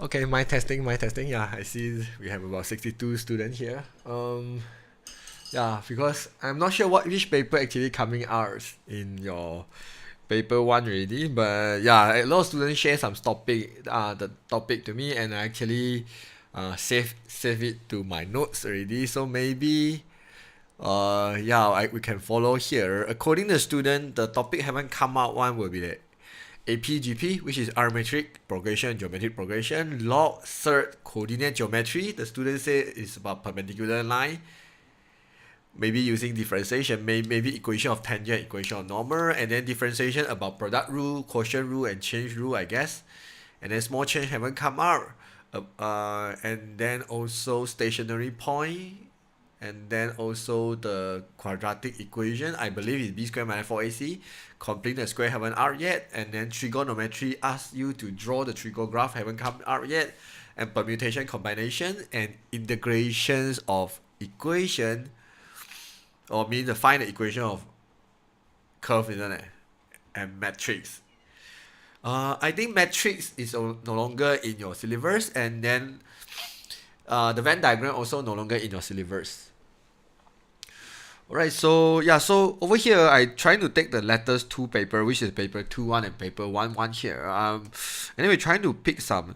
Okay, my testing. Yeah, I see we have about 62 students here. Yeah, because I'm not sure which paper actually coming out in your paper one already, but yeah, a lot of students share some the topic to me, and I actually save it to my notes already. So maybe yeah, we can follow here. According to the student, the topic haven't come out one will be the APGP, which is arithmetic progression, geometric progression, log, third, coordinate geometry. The student say it's about perpendicular line. Maybe using differentiation, maybe equation of tangent, equation of normal, and then differentiation about product rule, quotient rule, and change rule, I guess. And then small change haven't come out. And then also stationary point, and then also the quadratic equation. I believe is b squared minus 4ac. Complete the square haven't out yet. And then trigonometry asks you to draw the trigograph haven't come out yet. And permutation, combination, and integrations of equation, or mean to find the equation of curve, isn't it? And matrix. I think matrix is no longer in your syllabus, and then the Venn diagram also no longer in your syllabus. Alright, so yeah, so over here I trying to take the letters 2 paper, which is paper 2-1 and paper 1-1 here. Anyway, trying to pick some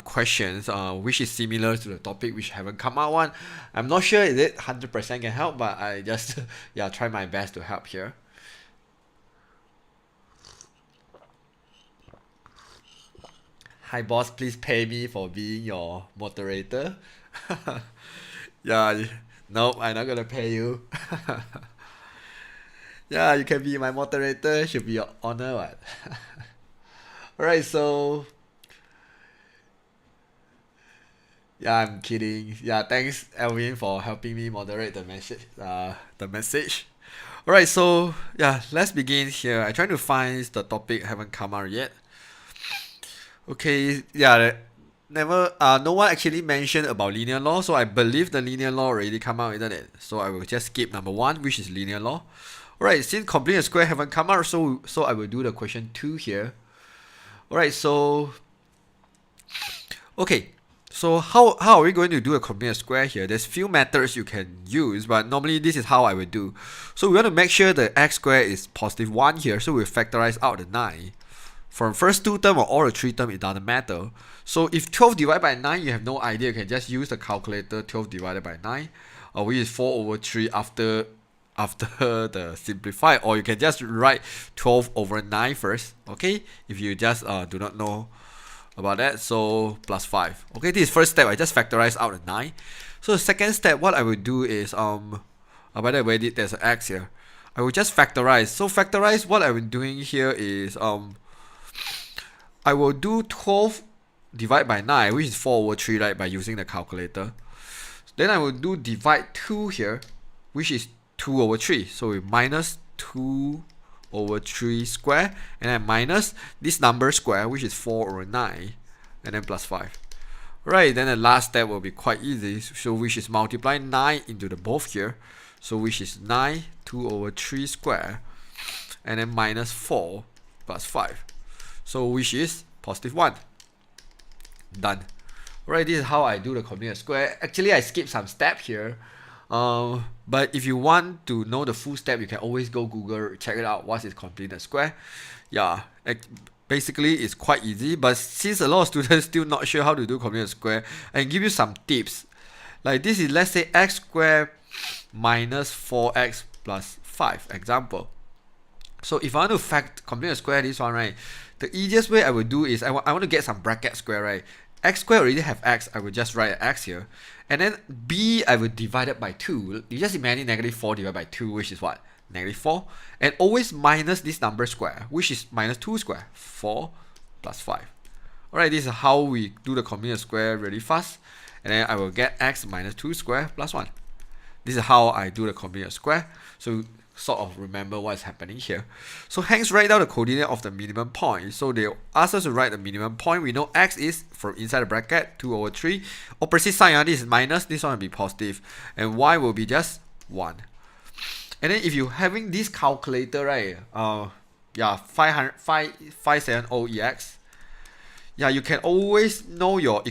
questions which is similar to the topic which haven't come out one. I'm not sure is it 100% can help, but I just yeah, try my best to help here. Hi boss, please pay me for being your moderator. Yeah, nope, I'm not gonna pay you. Yeah, you can be my moderator, should be your honor, what? Alright, so yeah, I'm kidding. Yeah, thanks Elvin for helping me moderate the message. Alright, so yeah, let's begin here. I trying to find the topic haven't come out yet. Okay, yeah, no one actually mentioned about linear law, so I believe the linear law already come out, isn't it? So I will just skip number 1, which is linear law. Alright, since complete a square haven't come out, so I will do the question 2 here. Alright, so okay, so how are we going to do a complete a square here? There's few methods you can use, but normally this is how I would do. So we want to make sure the x squared is positive 1 here, so we factorize out the 9. From first 2 term or all the 3 term, it doesn't matter. So if 12 divided by 9, you have no idea, you can just use the calculator. 12 divided by 9, which is 4/3 after the simplify, or you can just write 12 over 9 first, okay, if you just do not know about that. So plus 5. Okay, this is first step. I just factorize out the 9. So the second step, what I would do is by the way, there's an x here. I will just factorize. So factorize, what I'm doing here is I will do 12 divided by 9, which is 4/3, right, by using the calculator. Then I will do divide 2 here, which is 2/3. So we minus 2/3 square, and then minus this number square, which is 4/9, and then plus 5. Right, then the last step will be quite easy. So which is multiply 9 into the both here. So which is 9 2/3 square, and then minus 4 plus 5. So which is positive 1. Done. Alright, this is how I do the complete square. Actually, I skipped some step here. But if you want to know the full step, you can always go Google, check it out, what is complete square. Yeah, basically it's quite easy, but since a lot of students still not sure how to do complete square, I can give you some tips. Like this is, let's say x squared minus 4x plus 5 example. So if I want to complete a square this one, right, the easiest way I would do is I want to get some bracket square, right? X squared already have x, I will just write x here. And then b, I will divide it by 2. You just imagine negative 4 divided by 2, which is what? Negative 4. And always minus this number square, which is minus 2 square. 4 plus 5. Alright, this is how we do the complete square really fast. And then I will get x minus 2 square plus 1. This is how I do the complete square. So sort of remember what's happening here. So hence write down the coordinate of the minimum point. So they ask us to write the minimum point. We know x is from inside the bracket 2/3. Opposite sign, this is minus, this one will be positive, and y will be just 1. And then if you having this calculator, right, yeah, 570EX, Yeah, you can always know your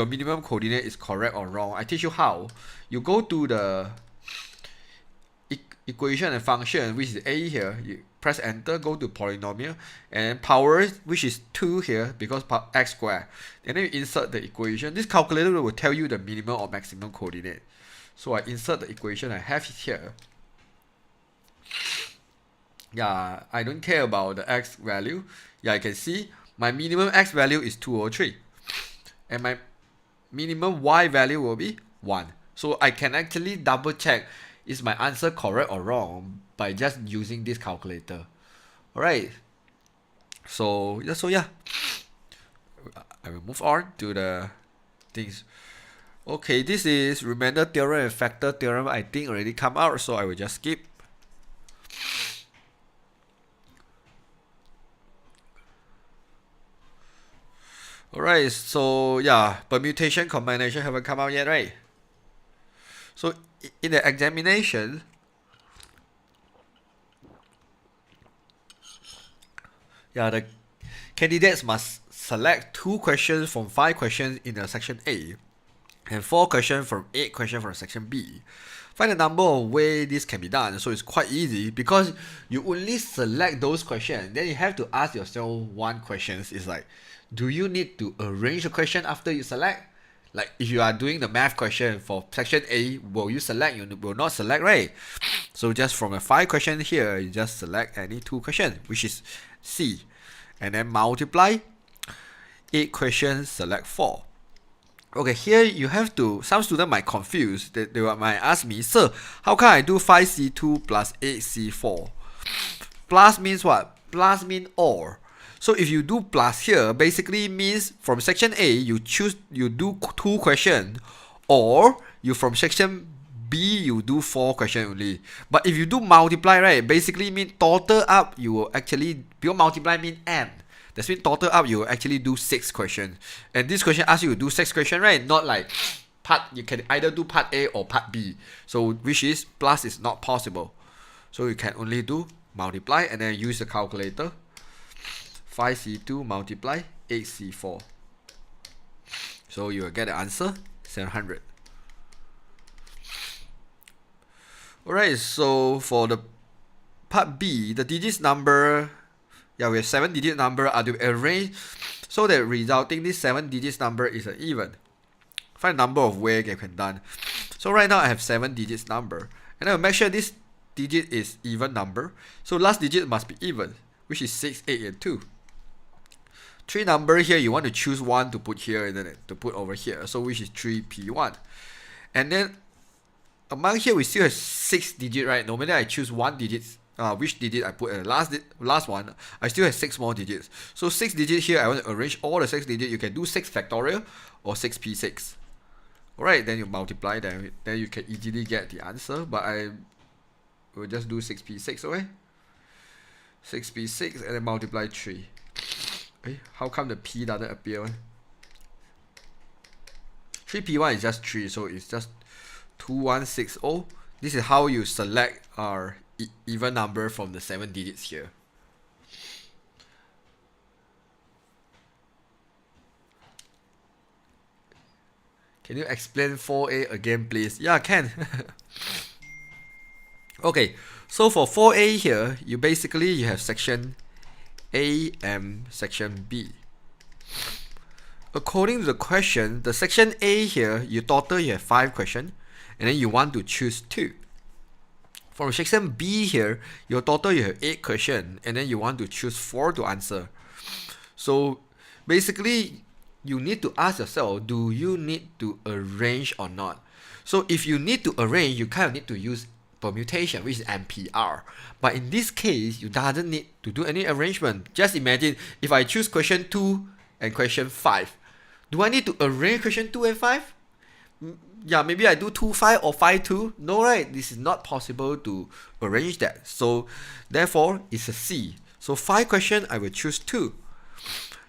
minimum coordinate is correct or wrong. I teach you how. You go to the equation and function, which is a here. You press enter, go to polynomial, and power, which is 2 here because x squared. And then you insert the equation. This calculator will tell you the minimum or maximum coordinate. So I insert the equation I have here. Yeah, I don't care about the x value. Yeah, I can see my minimum x value is 203. And my minimum y value will be 1. So I can actually double check is my answer correct or wrong by just using this calculator. Alright. So yeah. I will move on to the things. Okay, this is remainder theorem and factor theorem. I think already come out, so I will just skip. Alright, so yeah, permutation, combination haven't come out yet, right? So in the examination, yeah, the candidates must select 2 questions from 5 questions in the section A and 4 questions from 8 questions from section B. Find the number of ways this can be done. So it's quite easy because you only select those questions. Then you have to ask yourself one question. It's like, do you need to arrange the question after you select? Like if you are doing the math question for section A, will you select? You will not select, right? So just from the 5 questions here, you just select any 2 questions, which is C. And then multiply 8 questions, select 4. Okay, here you have to, some students might confuse, they might ask me, sir, how can I do 5C2 plus 8C4? Plus means what? Plus means or. So if you do plus here, basically means from section A, you do 2 questions, or you from section B, you do 4 questions only. But if you do multiply, right, basically mean total up, you will actually, because multiply mean n. That means total up, you will actually do 6 questions. And this question asks you to do 6 questions, right? Not like part, you can either do part A or part B. So which is plus is not possible. So you can only do multiply and then use the calculator. 5C2 multiply 8C4. So you will get the answer 700. Alright, so for the part B, the digits number, yeah, we have 7 digit number are to be arranged so that resulting this 7 digits number is an even. Find the number of ways you can done. So right now I have 7 digits number, and I will make sure this digit is even number. So last digit must be even, which is 6, 8, and 2. 3 number here, you want to choose 1 to put here and then to put over here. So which is 3P1. And then among here we still have 6 digit, right? No matter I choose 1 digit, which digit I put at the last one, I still have 6 more digits. So 6 digit here, I want to arrange all the 6 digits. You can do 6 factorial or 6P6. Alright, then you multiply them, then you can easily get the answer. But I will just do 6P6, okay? 6P6 and then multiply 3. Okay, how come the P doesn't appear? 3P1 is just 3, so it's just 2160. This is how you select our even number from the 7 digits here. Can you explain 4A again, please? Yeah, I can. Okay, so for 4A here, you have section A and section B. According to the question, the section A here, you have 5 questions, and then you want to choose 2. For section B here, you have 8 questions, and then you want to choose 4 to answer. So basically, you need to ask yourself, do you need to arrange or not? So if you need to arrange, you kind of need to use permutation, which is MPR. But in this case, you doesn't need to do any arrangement. Just imagine if I choose question 2 and question 5. Do I need to arrange question 2 and 5? Yeah, maybe I do 2, 5 or 5, 2. No, right? This is not possible to arrange that. So therefore, it's a C. So 5 questions, I will choose 2.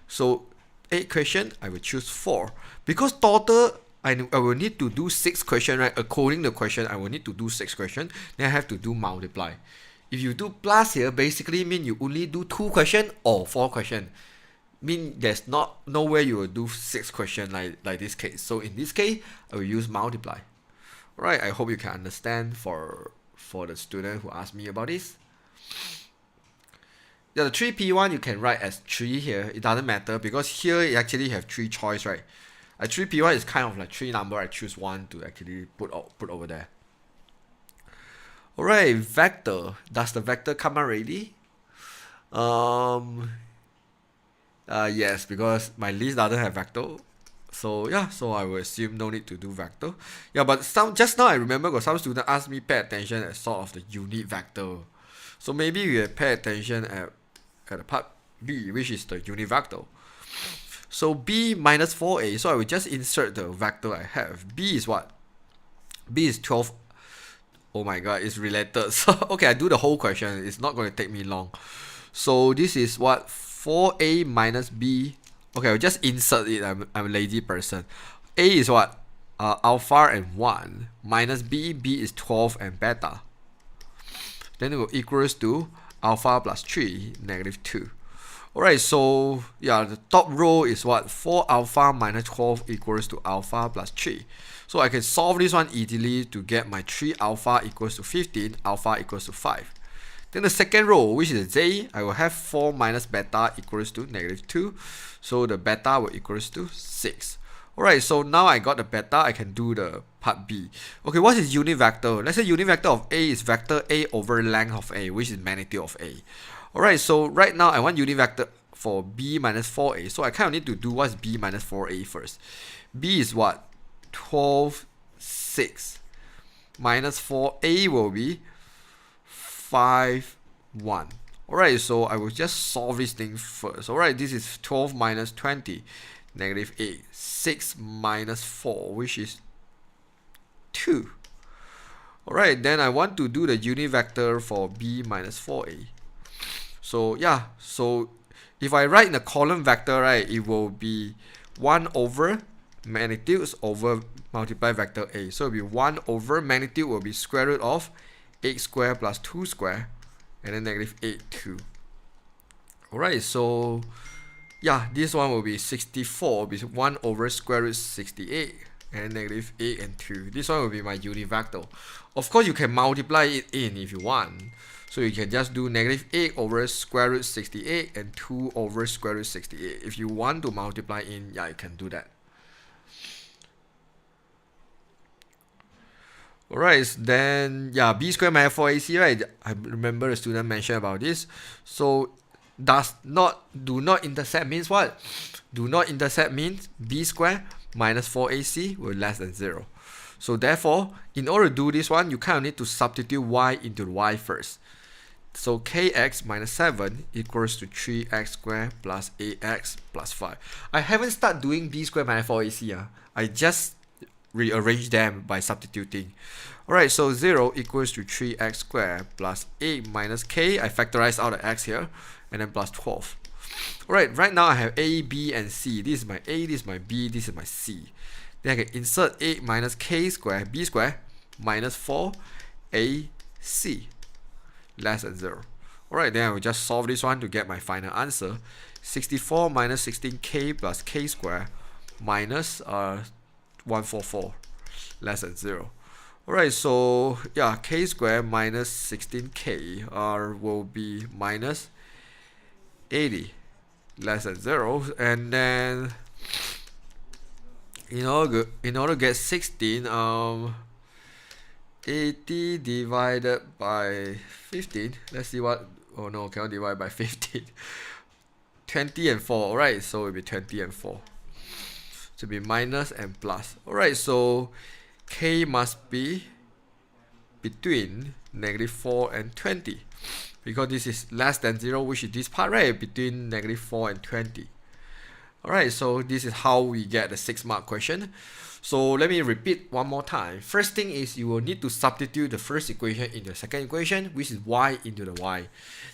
So 8 questions, I will choose 4. Because total, I will need to do 6 questions, right? According to the question, I will need to do 6 questions. Then I have to do multiply. If you do plus here, basically mean you only do 2 questions or 4 questions. mean there's nowhere you will do 6 questions like this case. So in this case, I will use multiply. Alright, I hope you can understand for the student who asked me about this. Yeah, the 3p1 you can write as 3 here. It doesn't matter because here you actually have 3 choice, right? A 3p1 is kind of like 3 number. I choose 1 to actually put over there. Alright, vector. Does the vector come out already? Yes, because my list doesn't have vector. So yeah, so I will assume no need to do vector. Yeah, but just now I remember got some student asked me pay attention at sort of the unit vector. So maybe we pay attention at the part B, which is the unit vector. So B minus 4a, so I will just insert the vector I have. B is what? B is 12. Oh my god, it's related. So okay, I do the whole question. It's not going to take me long. So this is what? 4a minus b. Okay, I'll just insert it. I'm a lazy person. A is what? Alpha and 1 minus b. B is 12 and beta. Then it will equals to alpha plus 3, negative 2. Alright, so yeah, the top row is what? 4 alpha minus 12 equals to alpha plus 3. So I can solve this one easily to get my 3 alpha equals to 15, alpha equals to 5. Then the second row, which is z, I will have 4 minus beta equals to negative 2. So the beta will equals to 6. Alright, so now I got the beta, I can do the part B. Okay, what is unit vector? Let's say unit vector of A is vector A over length of A, which is magnitude of A. Alright, so right now I want unit vector for B minus 4A. So I kind of need to do what's B minus 4A first. B is what? 12, 6. Minus 4A will be 5, 1. Alright, so I will just solve this thing first. Alright, this is 12 minus 20, negative 8. 6 minus 4, which is 2. Alright, then I want to do the unit vector for B minus 4A. So yeah, so if I write in the column vector, right, it will be 1 over magnitudes over multiply vector A. So it will be 1 over magnitude will be square root of 8 square plus 2 square, and then negative 8, 2. Alright, so yeah, this one will be 64, be 1 over square root 68, and negative 8 and 2. This one will be my unit vector. Of course, you can multiply it in if you want. So you can just do negative 8 over square root 68 and 2 over square root 68. If you want to multiply in, yeah, you can do that. Alright, then yeah, b squared minus 4ac, right? I remember the student mentioned about this. So do not intersect means what? Do not intersect means b squared minus 4ac will less than 0. So therefore, in order to do this one, you kind of need to substitute y into the y first. So kx minus 7 equals to 3x squared plus ax plus 5. I haven't started doing b squared minus 4ac. I just rearrange them by substituting. Alright, so 0 equals to 3x squared plus 8 minus k. I factorize out the x here, and then plus 12. Alright, right now I have a, b, and c. This is my a, this is my b, this is my c. Then I can insert 8 minus k squared, b squared, minus 4, a, c, less than 0. Alright, then I will just solve this one to get my final answer. 64 minus 16k plus k squared minus 144, less than 0. Alright, so yeah, k squared minus 16k will be minus 80, less than 0. And then in order to get 16, 80 divided by 15. Let's see what. Oh no, cannot divide by 15. 20 and 4. Alright, so it will be 20 and 4. To be minus and plus. Alright, so k must be between negative 4 and 20. Because this is less than 0, which is this part, right? Between negative 4 and 20. Alright, so this is how we get the 6-mark question. So let me repeat one more time. First thing is you will need to substitute the first equation into the second equation, which is y into the y.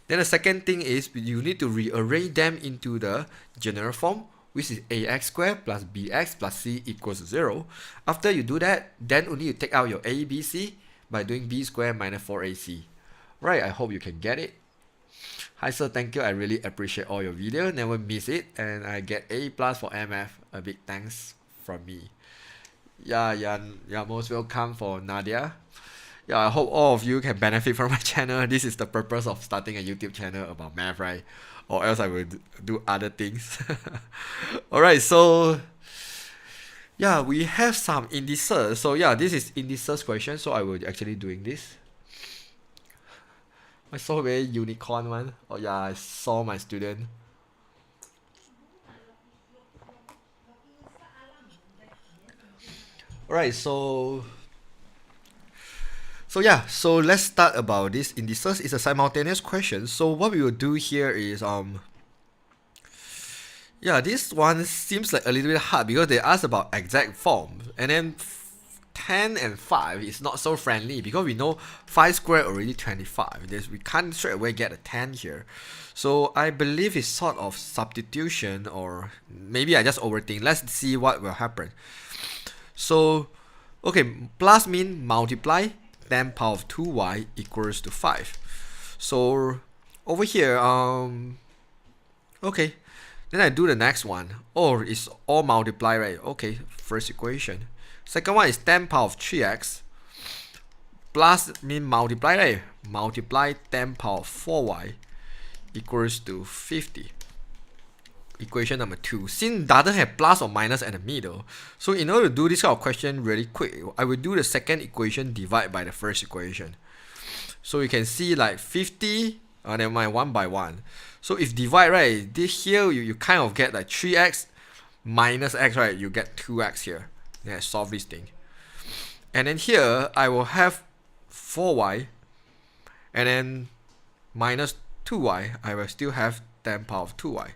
Then the second thing is you need to rearrange them into the general form, which is ax squared plus bx plus c equals 0. After you do that, then only you take out your a, b, c by doing b squared minus 4ac. Right, I hope you can get it. Hi sir, thank you. I really appreciate all your video. Never miss it. And I get A+ for MF. A big thanks from me. Yeah, you're most welcome for Nadia. Yeah, I hope all of you can benefit from my channel. This is the purpose of starting a YouTube channel about math, right? Or else I will do other things. Alright, so yeah, we have some indices. So yeah, this is indices question. So I will actually doing this. I saw very unicorn one. Oh yeah, I saw my student. Alright, so yeah, so let's start about this indices. It's a simultaneous question. So what we will do here is yeah, this one seems like a little bit hard because they ask about exact form, and then 10 and 5 is not so friendly because we know 5 squared already 25. We can't straight away get a 10 here. So I believe it's sort of substitution, or maybe I just overthink. Let's see what will happen. So okay, plus mean multiply 10 power of 2y equals to 5. So over here, okay, then I do the next one. Oh, it's all multiply, right? Okay, first equation. Second one is 10 power of 3x plus mean multiply, right? Multiply 10 power of 4y equals to 50. Equation number 2. Since doesn't have plus or minus at the middle, so in order to do this kind of question really quick, I will do the second equation divide by the first equation. So you can see like 50, never mind, 1 by 1. So if divide, right, this here you kind of get like 3x minus x, right? You get 2x here. Then I solve this thing. And then here I will have 4y and then minus 2y. I will still have 10 power of 2y.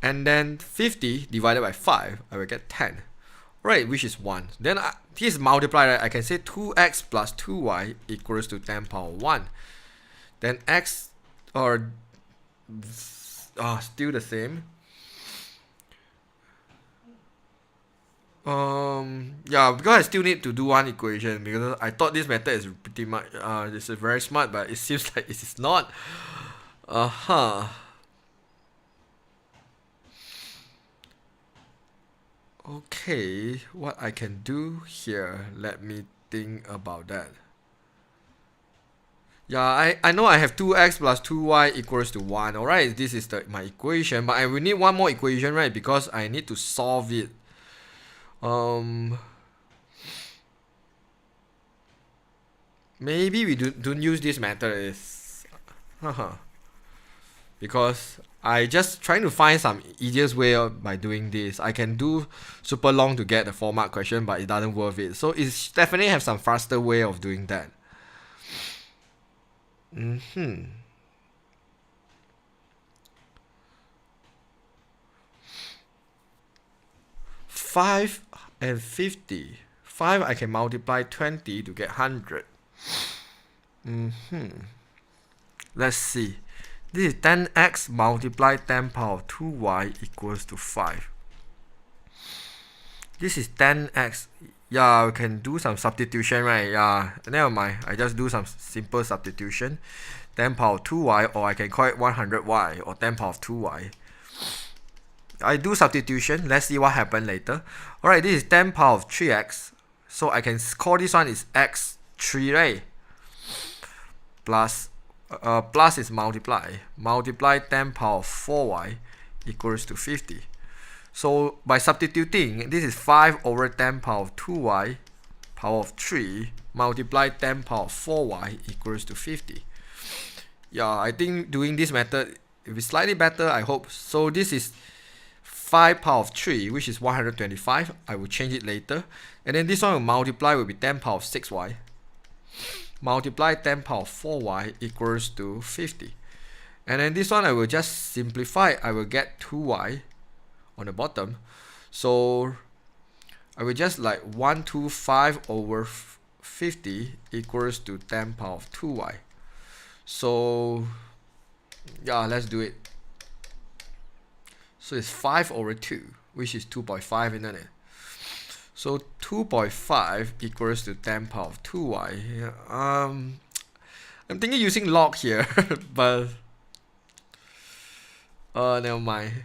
And then 50 divided by 5, I will get 10. Right, which is 1. Then this multiply, right? I can say 2x plus 2y equals to 10 power 1. Then x or still the same. Yeah, because I still need to do one equation because I thought this method is pretty much this is very smart, but it seems like it is not. Okay, what I can do here, let me think about that. Yeah, I know I have 2x plus 2y equals to 1. Alright, this is my equation, but I will need one more equation, right? Because I need to solve it. Maybe we don't use this method because I just trying to find some easiest way by doing this. I can do super long to get the 4-mark question, but it doesn't worth it. So it's definitely have some faster way of doing that. 5 and 50. 5 I can multiply 20 to get 100. Let's see. This is 10x multiply 10 power of 2y equals to 5. This is 10x. Yeah, we can do some substitution, right? Yeah, never mind. I just do some simple substitution. 10 power of 2y, or I can call it 100y, or 10 power of 2y. I do substitution. Let's see what happens later. Alright, this is 10 power of 3x. So I can call this one is x3, right? Plus is multiply. Multiply 10 power of 4y equals to 50. So by substituting, this is 5 over 10 power of 2y power of 3 multiply 10 power of 4y equals to 50. Yeah, I think doing this method will be slightly better, I hope. So this is 5 power of 3, which is 125. I will change it later. And then this one will multiply will be 10 power of 6y. Multiply 10 power of 4y equals to 50. And then this one I will just simplify. I will get 2y on the bottom. So I will just like 125 over 50 equals to 10 power of 2y. So yeah, let's do it. So it's 5 over 2, which is 2.5, isn't it? So 2.5 equals to 10 power of 2y. I'm thinking using log here, but Never mind.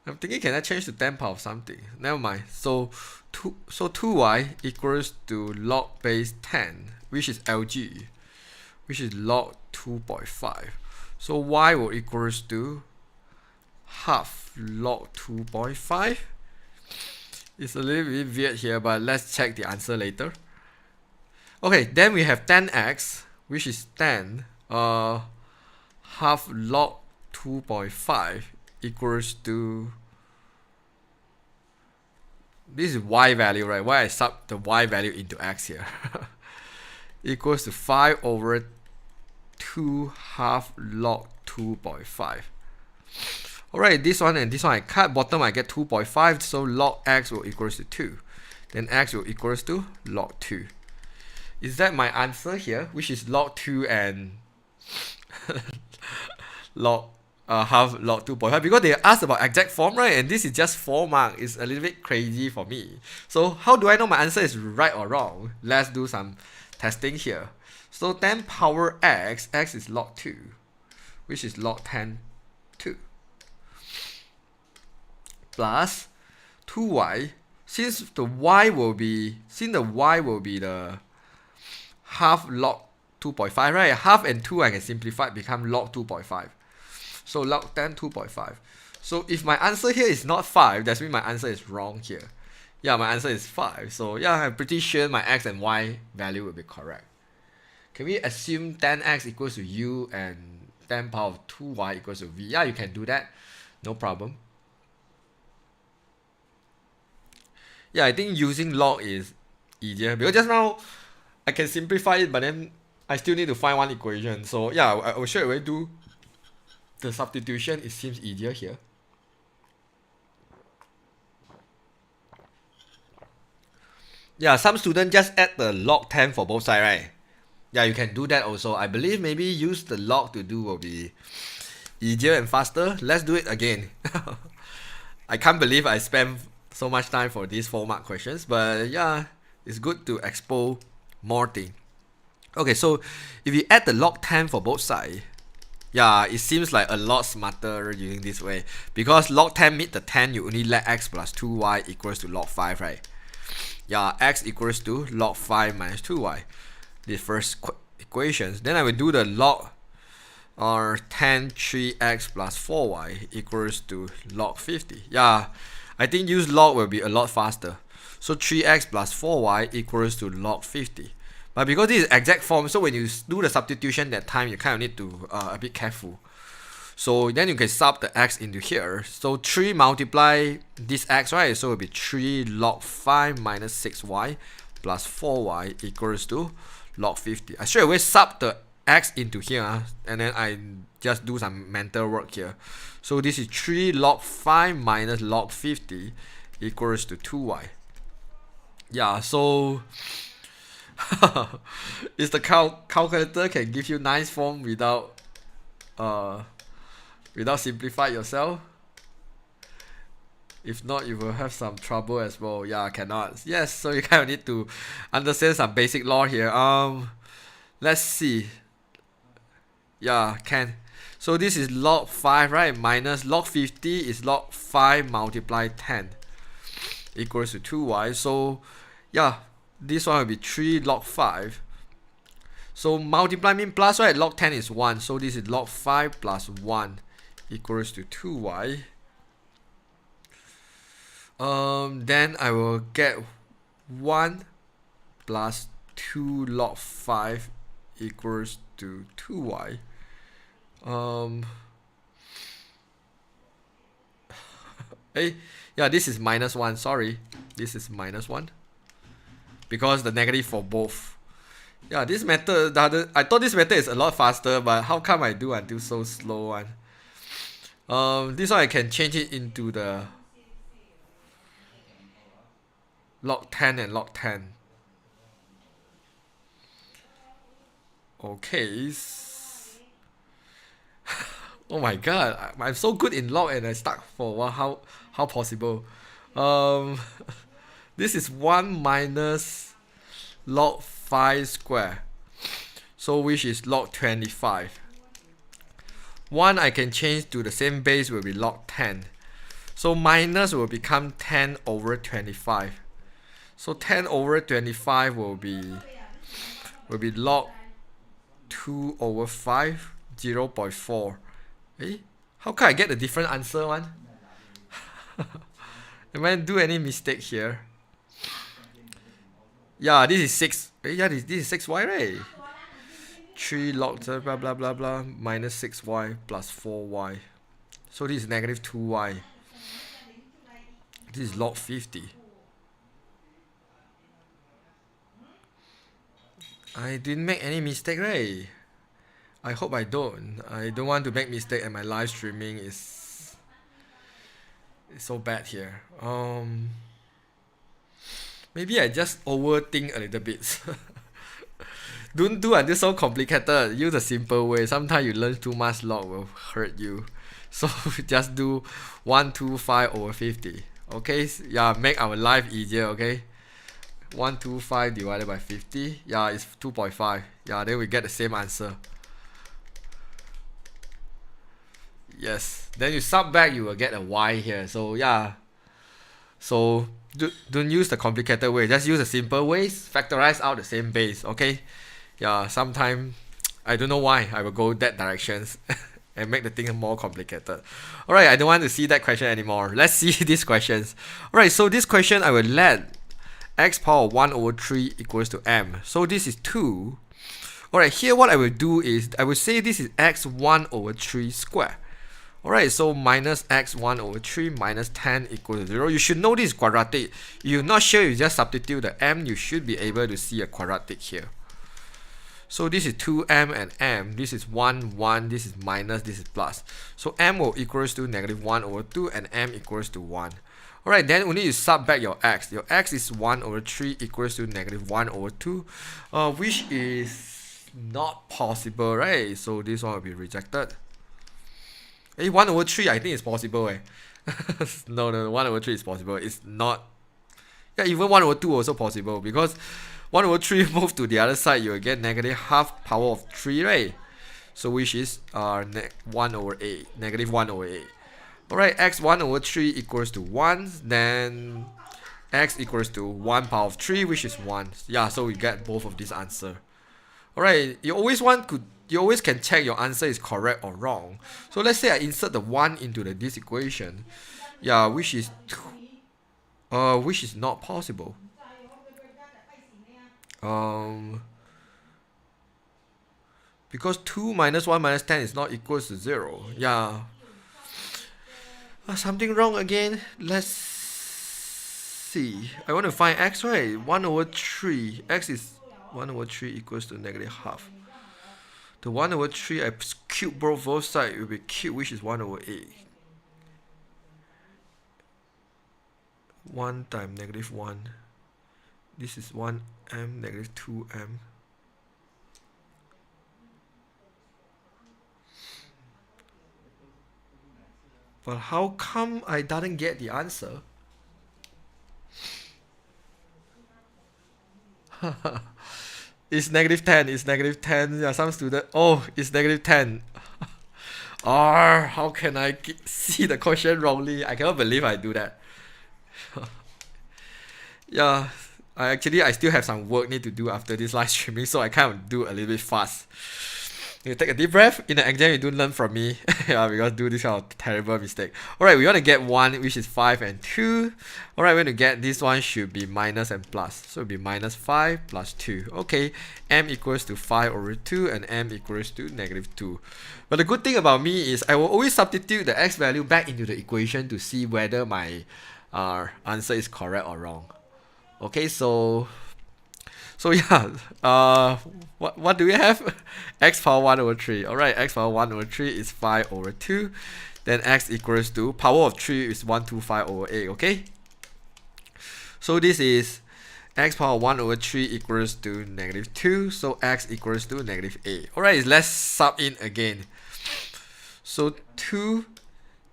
I'm thinking, can I change to 10 power of something? Never mind. So 2y equals to log base 10, which is LG, which is log 2.5. So y will equals to half log 2.5. It's a little bit weird here, but let's check the answer later. Okay, then we have 10x, which is 10 half log 2.5 equals to, this is y value, right? Why I sub the y value into x here? Equals to 5 over 2 half log 2.5. Alright, this one and this one I cut. Bottom I get 2.5, so log x will equals to 2. Then x will equals to log 2. Is that my answer here? Which is log 2 and log half log 2.5, because they asked about exact form, right? And this is just 4 mark. It's a little bit crazy for me. So how do I know my answer is right or wrong? Let's do some testing here. So 10 power x is log 2, which is log 10 2, plus 2y, since the y will be the half log 2.5, right? Half and 2 I can simplify, become log 2.5. So log 10 2.5. So if my answer here is not 5, that means my answer is wrong here. Yeah, my answer is 5. So yeah, I'm pretty sure my x and y value will be correct. Can we assume 10x equals to u and 10 power of 2y equals to v? Yeah, you can do that. No problem. Yeah, I think using log is easier, because just now I can simplify it, but then I still need to find one equation. So yeah, I will straight away do the substitution. It seems easier here. Yeah, some students just add the log 10 for both sides, right? Yeah, you can do that also. I believe maybe use the log to do will be easier and faster. Let's do it again. I can't believe I spent so much time for these 4 mark questions, but yeah, it's good to expose more things. Okay, so if you add the log 10 for both sides, yeah, it seems like a lot smarter using this way, because log 10 meet the 10, you only let x plus 2y equals to log 5, right? Yeah, x equals to log 5 minus 2y. The first equations. Then I will do the log 10 3x plus 4y equals to log 50. Yeah, I think use log will be a lot faster. So 3x plus 4y equals to log 50. But because this is exact form, so when you do the substitution that time, you kind of need to a bit careful. So then you can sub the x into here. So 3 multiply this x, right? So it will be 3 log 5 minus 6y plus 4y equals to log 50. I straight away sub the x into here, and then I just do some mental work here. So this is 3 log 5 minus log 50 equals to 2y. Yeah, so is the calculator can give you nice form without simplify yourself? If not, you will have some trouble as well. Yeah, cannot. Yes, so you kind of need to understand some basic law here. Let's see. Yeah, can. So this is log 5, right? Minus log 50 is log 5 multiply 10 equals to 2y. So yeah, this one will be 3 log 5. So multiply mean plus, right? Log 10 is 1. So this is log 5 plus 1 equals to 2y. Then I will get 1 plus 2 log 5 equals to 2y. Hey, yeah, this is minus 1. Sorry, this is minus 1 because the negative for both. Yeah, this method, I thought this method is a lot faster, but how come I do until so slow one? This one I can change it into the log 10 and log 10. Okay. Oh my god, I'm so good in log and I stuck for a while. How possible? This is 1 minus log 5 square. So which is log 25. 1 I can change to the same base will be log 10. So minus will become 10 over 25. So 10 over 25 will be log 2 over 5, 0.4. How can I get a different answer one? Am I do any mistake here? Yeah, this is 6. Yeah, this is 6y, right? 3 log blah blah blah blah minus 6y plus 4y. So this is negative 2y. This is log 50. I didn't make any mistake, right? I hope I don't. I don't want to make mistake, and my live streaming is so bad here. Maybe I just overthink a little bit. Don't do until so complicated. Use a simple way. Sometimes you learn too much log will hurt you. So just do 125 over 50. Okay? Yeah, make our life easier, okay? 125 divided by 50. Yeah, it's 2.5. Yeah, then we get the same answer. Yes. Then you sub back, you will get a y here. So yeah. So don't use the complicated way. Just use the simple ways. Factorize out the same base. Okay. Yeah. Sometimes I don't know why I will go that directions and make the thing more complicated. All right. I don't want to see that question anymore. Let's see these questions. All right. So this question I will let x power 1 over 3 equals to m. So this is 2. All right. Here what I will do is I will say this is x 1 over 3 square. Alright, so minus x 1 over 3 minus 10 equals to 0. You should know this is quadratic. If you're not sure, you just substitute the m. You should be able to see a quadratic here. So this is 2m and m. This is 1, 1. This is minus. This is plus. So m will equals to negative 1 over 2 and m equals to 1. Alright, then we need to sub back your x. Your x is 1 over 3 equals to negative 1 over 2, which is not possible, right? So this one will be rejected. 1 over 3 I think it's possible. No, 1 over 3 is possible. It's not. Yeah, even 1 over 2 also possible, because 1 over 3 move to the other side, you will get negative half power of 3, right? So which is 1 over 8, negative 1 over 8. Alright, x 1 over 3 equals to 1, then x equals to 1 power of 3, which is 1. Yeah, so we get both of these answer. Alright, you always can check your answer is correct or wrong. So let's say I insert the 1 into this equation. Yeah, which is not possible. Because 2 minus 1 minus 10 is not equals to 0. Yeah. Something wrong again. Let's see. I want to find x, right? 1 over 3. X is 1 over 3 equals to negative half. The 1 over 3, I cube both sides, it will be cube, which is 1 over 8. 1 times negative 1. This is 1m, negative 2m. But how come I didn't get the answer? It's negative 10. It's negative 10. Yeah, some student. Oh, it's negative 10. How can I see the question wrongly? I cannot believe I do that. Yeah, I still have some work need to do after this live streaming, so I kind of do a little bit fast. You take a deep breath. In the exam, you don't learn from me. Yeah, because do this kind of terrible mistake. Alright, we want to get 1, which is 5 and 2. Alright, we're going to get this one should be minus and plus. So it'll be minus 5 plus 2. Okay, m equals to 5 over 2 and m equals to negative 2. But the good thing about me is I will always substitute the x value back into the equation to see whether my answer is correct or wrong. Okay, so yeah, what do we have? X power 1 over 3. Alright, x power 1 over 3 is 5 over 2. Then x equals to power of 3 is 125 over 8. Okay, so this is x power 1 over 3 equals to negative 2. So x equals to negative 8. Alright, let's sub in again. So 2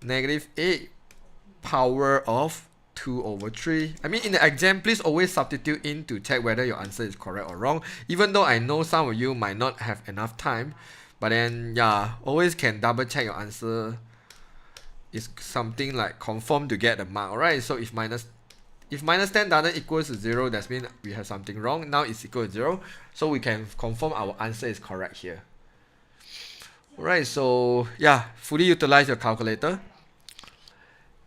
negative 8 power of 2 over 3. I mean, in the exam, please always substitute in to check whether your answer is correct or wrong. Even though I know some of you might not have enough time, But then, yeah, always can double check your answer is something like confirm to get the mark. Alright, so if minus 10 doesn't equal to 0, that means we have something wrong. Now it's equal to 0. So we can confirm our answer is correct here. Alright, so yeah, fully utilize your calculator.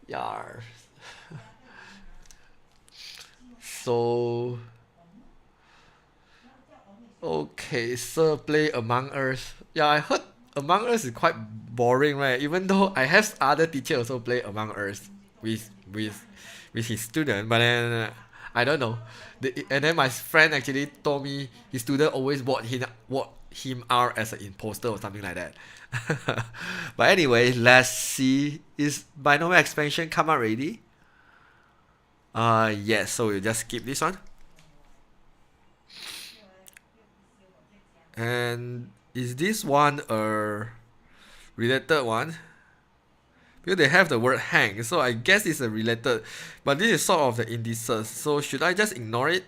Yeah. So okay, so play Among Us. Yeah, I heard Among Us is quite boring, right? Even though I have other teachers also play Among Us with his student, but then I don't know. And then my friend actually told me his student always vote him out as an imposter or something like that. But anyway, let's see. Is binomial expansion come out already? Yes, so we'll just skip this one. And is this one a related one? Because they have the word hang, so I guess it's a related. But this is sort of the indices, so should I just ignore it?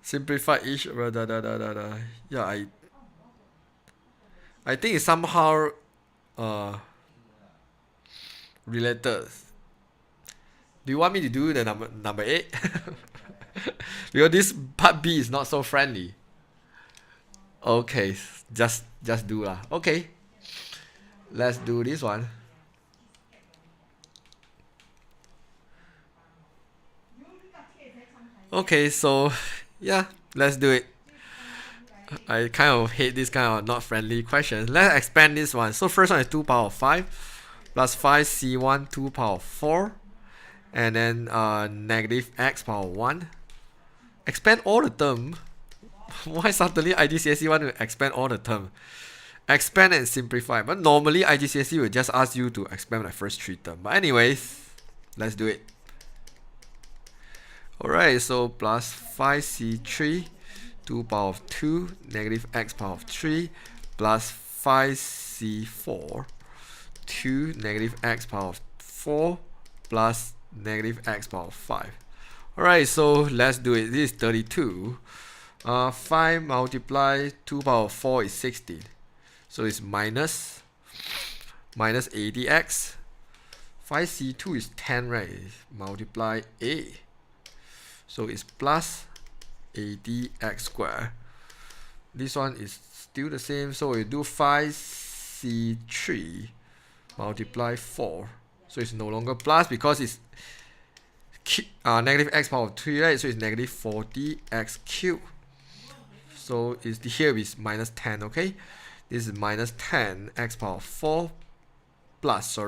Simplify each. Yeah, I think it's somehow related. Do you want me to do the number 8? Because this part B is not so friendly. Okay, just do lah. Okay, let's do this one. Okay, so yeah, let's do it. I kind of hate this kind of not friendly questions. Let's expand this one. So first one is 2 power 5 plus 5c1 2 power 4, and then negative x power 1. Expand all the term. Why suddenly IGCSE want to expand all the term? Expand and simplify. But normally IGCSE will just ask you to expand the first 3 terms. But anyways, let's do it. Alright, so plus 5c3 2 power of 2 negative x power of 3 plus 5c4 2 negative x power of 4 plus negative x power of 5. Alright, so let's do it. This is 32. 5 multiply 2 power of 4 is 16. So it's minus 80x. 5c2 is 10, right? Multiply a. So it's plus 80x squared. This one is still the same. So we do 5c3 multiply 4. So it's no longer plus because it's negative x power of 3, right? So it's negative 40x cubed. So here is minus 10, okay? This is minus 10 x power of 4 plus,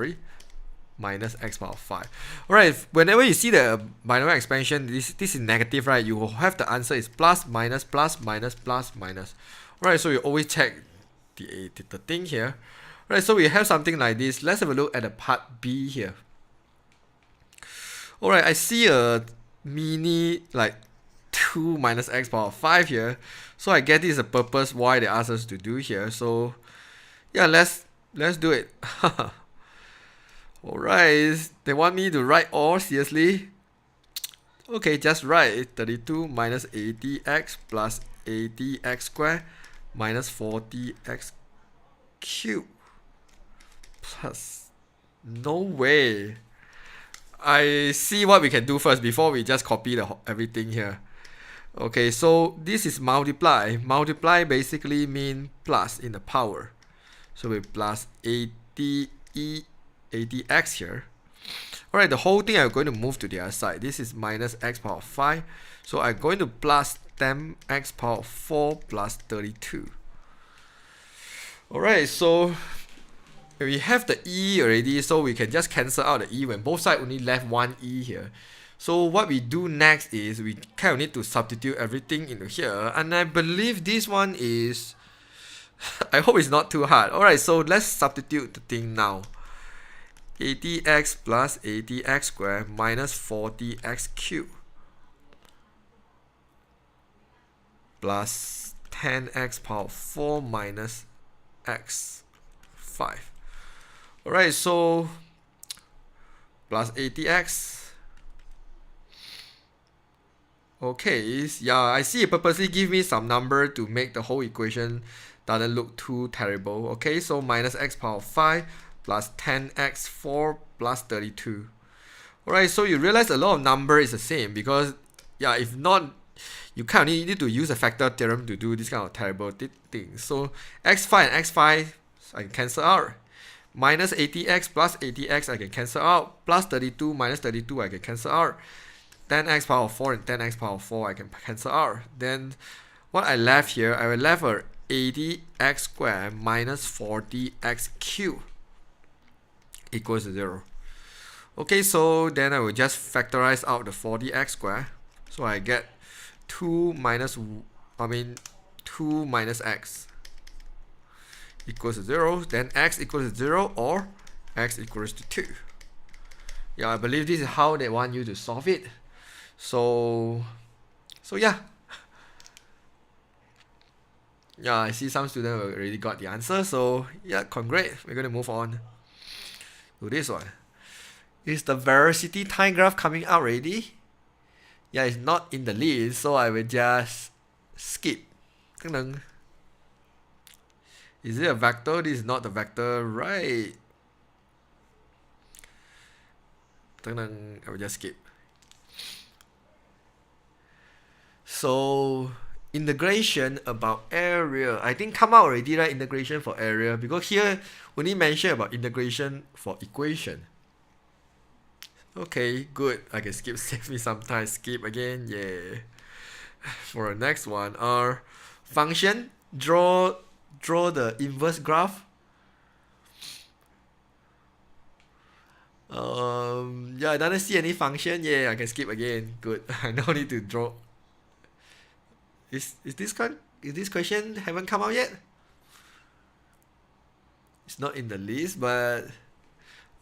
minus x power of 5. Alright, whenever you see the binomial expansion, this is negative, right? You will have the answer is plus, minus, plus, minus, plus, minus. Alright, so you always check the thing here. Alright, so we have something like this. Let's have a look at the part B here. Alright, I see a mini like 2 minus x power of 5 here. So I get this is the purpose why they ask us to do here. So yeah, let's do it. Alright, they want me to write all, seriously? Okay, just write 32 minus 80x plus 80x squared minus 40x cubed plus, no way. I see what we can do first before we just copy everything here. Okay, so this is multiply. Multiply basically mean plus in the power. So we plus 80x here. Alright, the whole thing I'm going to move to the other side. This is minus x power 5. So I'm going to plus 10x power 4 plus 32. Alright, so we have the e already, so we can just cancel out the e when both sides only left one e here. So what we do next is we kind of need to substitute everything into here, and I believe this one is I hope it's not too hard. Alright, so let's substitute the thing now. 80x plus 80x squared minus 40x cubed plus 10x power 4 minus x 5. Alright, so plus 80x Okay, yeah, I see it purposely give me some number to make the whole equation doesn't look too terrible. Okay, so minus x power 5 plus 10x4 plus 32. Alright, so you realize a lot of number is the same because, yeah, if not, you kind of need to use a factor theorem to do this kind of terrible thing. So x5 and x5 I can cancel out. Minus 80x plus 80x I can cancel out. Plus 32 minus 32 I can cancel out. 10x power 4 and 10x power 4 I can cancel out. Then what I left here, I will left a 80x squared minus 40x cubed equals to 0. Okay, so then I will just factorize out the 40x squared. So I get 2 minus x equals to 0. Then x equals to 0 or x equals to 2. Yeah, I believe this is how they want you to solve it. So yeah. Yeah, I see some students already got the answer. So yeah, congrats. We're going to move on to this one. Is the velocity time graph coming out already? Yeah, it's not in the list, so I will just skip. Is it a vector? This is not the vector, right? I will just skip. So integration about area, I think come out already, right? Integration for area, because here only mention about integration for equation. Okay, good. I can skip, save me some time. Skip again, yeah. For the next one, function, draw the inverse graph. Yeah, I don't see any function. Yeah, I can skip again. Good. I don't need to draw. Is this question haven't come out yet? It's not in the list, but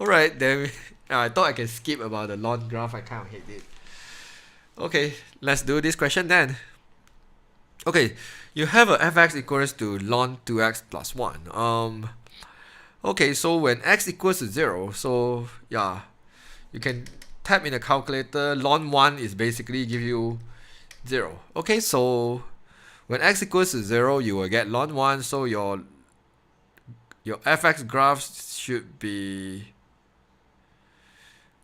alright, then I thought I can skip about the ln graph. I kind of hate it. Okay, let's do this question then. Okay, you have a fx equals to ln 2x plus 1. Okay, so when x equals to 0, so yeah, you can type in the calculator. Ln 1 is basically give you 0. Okay, so when x equals to 0, you will get ln 1. So your fx graph should be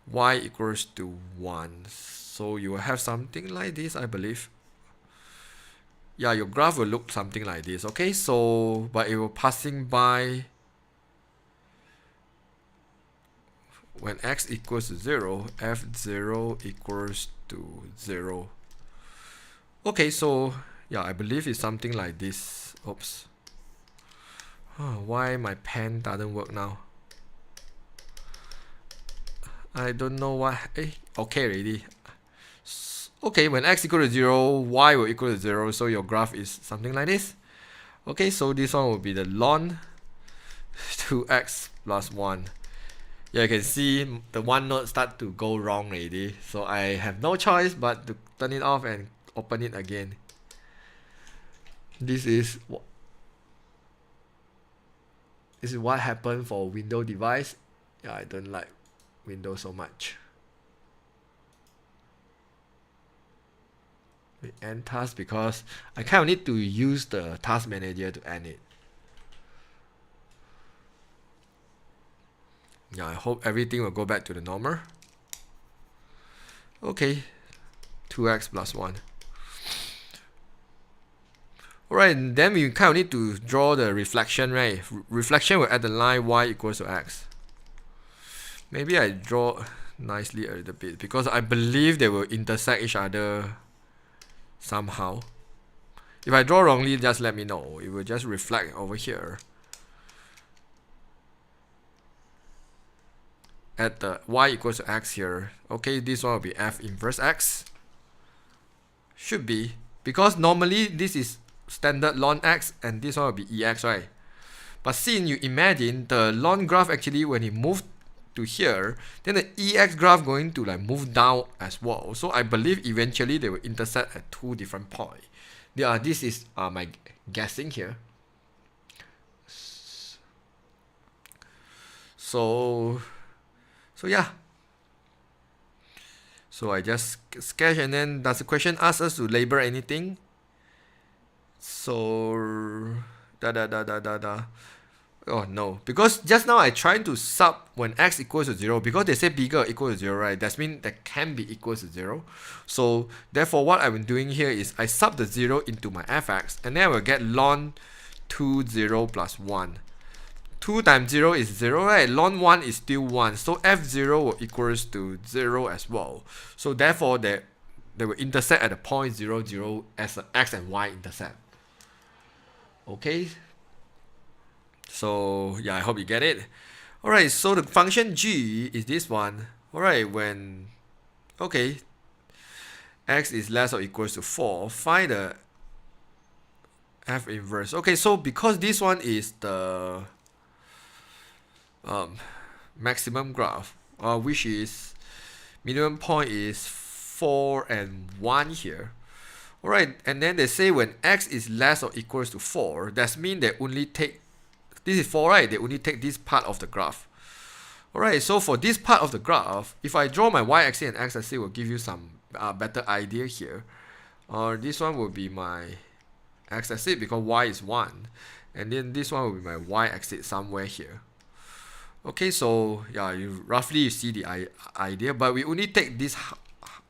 y equals to 1. So you will have something like this, I believe. Yeah, your graph will look something like this. Okay, so but it will passing by when x equals to 0, f0 equals to 0. Okay, so yeah, I believe it's something like this. Oops. Why my pen doesn't work now? I don't know why. Okay, already. Okay, when x equals to 0, y will equal to 0. So your graph is something like this. Okay, so this one will be the ln 2x plus 1. Yeah, you can see the one node start to go wrong already. So I have no choice but to turn it off and open it again. This is what happened for Windows device. Yeah, I don't like Windows so much. We end task because I kind of need to use the task manager to end it. Yeah, I hope everything will go back to the normal. Okay, 2x plus 1. Alright, then we kind of need to draw the reflection, right? Reflection will add the line y equals to x. Maybe I draw nicely a little bit because I believe they will intersect each other somehow. If I draw wrongly, just let me know. It will just reflect over here at the y equals to x here. Okay, this one will be f inverse x. Should be, because normally this is standard ln x and this one will be ex, right? But since you imagine the ln graph actually when it moved to here, then the ex graph going to like move down as well. So I believe eventually they will intersect at two different points. Yeah, this is my guessing here. So yeah. So I just sketch, and then does the question ask us to label anything? So oh no, because just now I tried to sub when x equals to 0, because they say bigger or equal to 0, right? That means that can be equals to 0. So therefore what I'm doing here is I sub the 0 into my fx, and then I will get ln 2 0 plus 1. 2 times 0 is 0, right? Ln 1 is still 1. So f0 will equals to 0 as well. So therefore they will intersect at the point 0, 0 as an x and y intercept. Okay. So yeah, I hope you get it. Alright, so the function g is this one. Alright, when x is less or equals to 4, find the f inverse. Okay, so because this one is the maximum graph, which is minimum point is 4 and 1 here. Alright, and then they say when x is less or equals to 4, that means they only take, this is 4, right? They only take this part of the graph. Alright, so for this part of the graph, if I draw my y-axis and x-axis, will give you some better idea here. This one will be my x-axis because y is 1. And then this one will be my y-axis somewhere here. Okay, so yeah, you roughly see the idea, but we only take this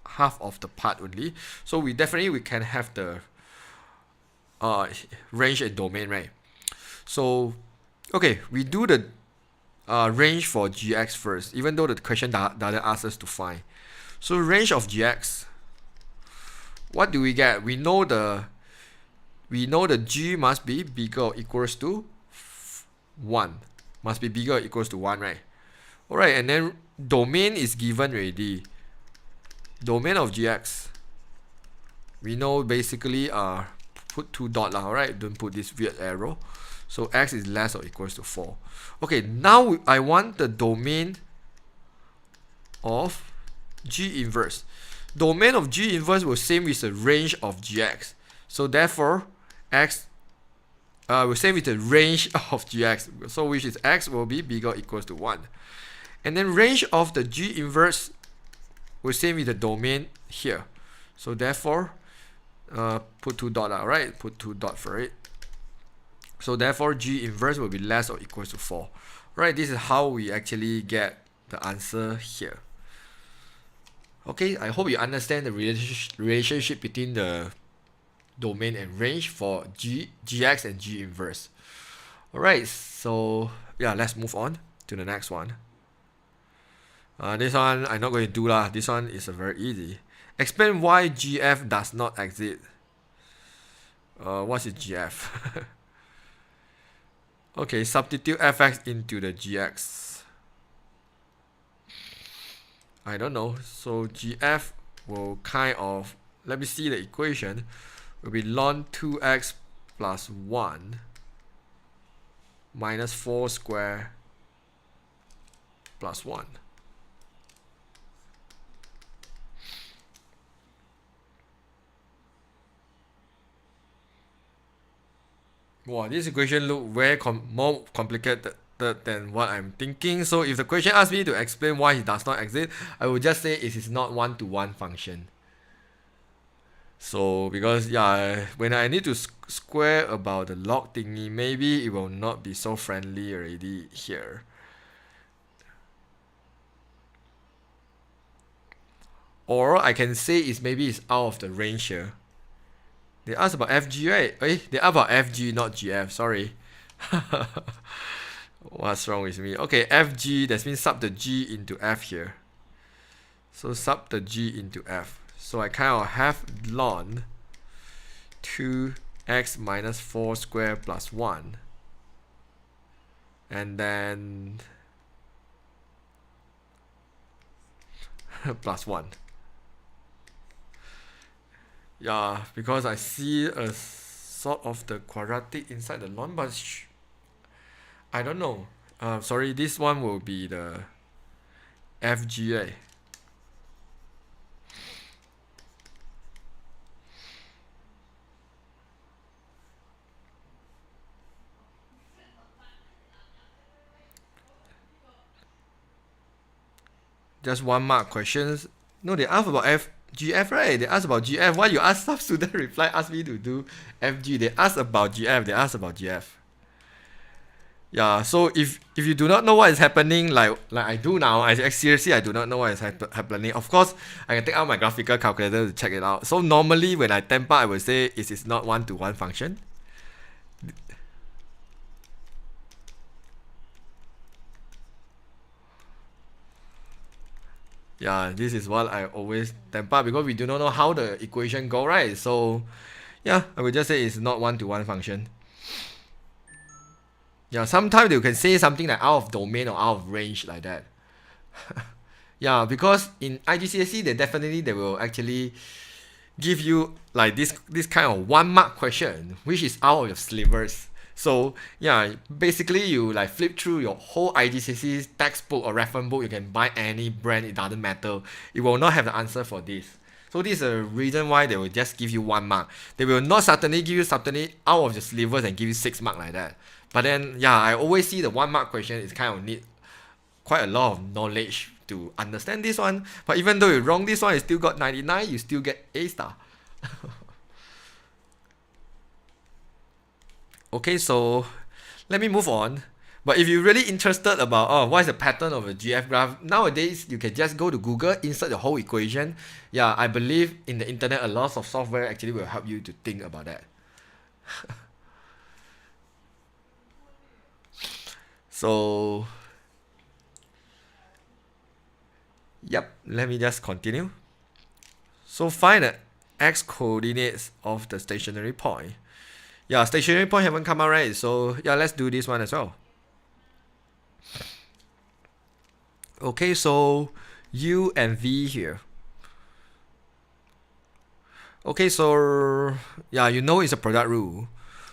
half of the part only. So we can have the range and domain, right? So okay, we do the range for gx first, even though the question doesn't ask us to find. So range of gx, what do we get? We know the g must be bigger or equals to 1. Must be bigger or equals to 1, right? Alright, and then domain is given already. Domain of gx, we know basically put 2 dots lah, alright? Don't put this weird arrow. So x is less or equals to 4. Okay, now I want the domain of g inverse. Domain of g inverse will same with the range of gx. So therefore, x will same with the range of gx. So which is x will be bigger or equals to 1. And then range of the g inverse will same with the domain here. So therefore, put 2 dots, right? Put 2 dots for it. So therefore, g inverse will be less or equals to 4. Right, this is how we actually get the answer here. Okay, I hope you understand the relationship between the domain and range for gx and g inverse. Alright, so yeah, let's move on to the next one. This one I'm not going to do lah. This one is very easy. Explain why gf does not exist. What is gf? Okay, substitute fx into the gx. I don't know. So gf will kind of, let me see the equation, will be ln 2x plus 1 minus 4 square plus 1. Wow, this equation look very more complicated than what I'm thinking. So if the question asks me to explain why it does not exist, I will just say it is not one-to-one function. So because yeah, when I need to square about the log thingy, maybe it will not be so friendly already here. Or I can say maybe it's out of the range here. They asked about FG, right? They asked about FG, not GF. Sorry. What's wrong with me? Okay, FG, that means sub the G into F here. So sub the G into F. So I kind of have ln 2x minus 4 squared plus 1. And then plus 1. Yeah, because I see a sort of the quadratic inside the ln, but I don't know. Sorry, this one will be the FGA. Just 1 mark questions. No, they asked about GF, right? They asked about GF. Why you ask some student reply, ask me to do FG? They asked about GF. They asked about GF. Yeah, so if you do not know what is happening, like I do now, seriously, I do not know what is happening. Of course, I can take out my graphical calculator to check it out. So normally when I temper, I would say it is not one-to-one function. Yeah, this is what I always temper because we do not know how the equation go, right? So yeah, I would just say it's not one-to-one function. Yeah, sometimes you can say something like out of domain or out of range like that. Yeah, because in IGCSE, they will actually give you like this kind of 1 mark question, which is out of your syllabus. So yeah, basically you like flip through your whole IGCSE textbook or reference book. You can buy any brand, it doesn't matter. It will not have the answer for this. So this is a reason why they will just give you 1 mark. They will not suddenly give you suddenly out of the syllabus and give you 6 marks like that. But then yeah, I always see the 1 mark question is kind of need quite a lot of knowledge to understand this one. But even though you wrong this one, you still got 99, you still get A star. Okay, so let me move on. But if you're really interested about what is the pattern of a GF graph, nowadays you can just go to Google, insert the whole equation. Yeah, I believe in the internet a lot of software actually will help you to think about that. So yep, let me just continue. So find the x coordinates of the stationary point. Yeah, stationary point haven't come out, right? So yeah, let's do this one as well. Okay, so u and v here. Okay, so yeah, you know it's a product rule.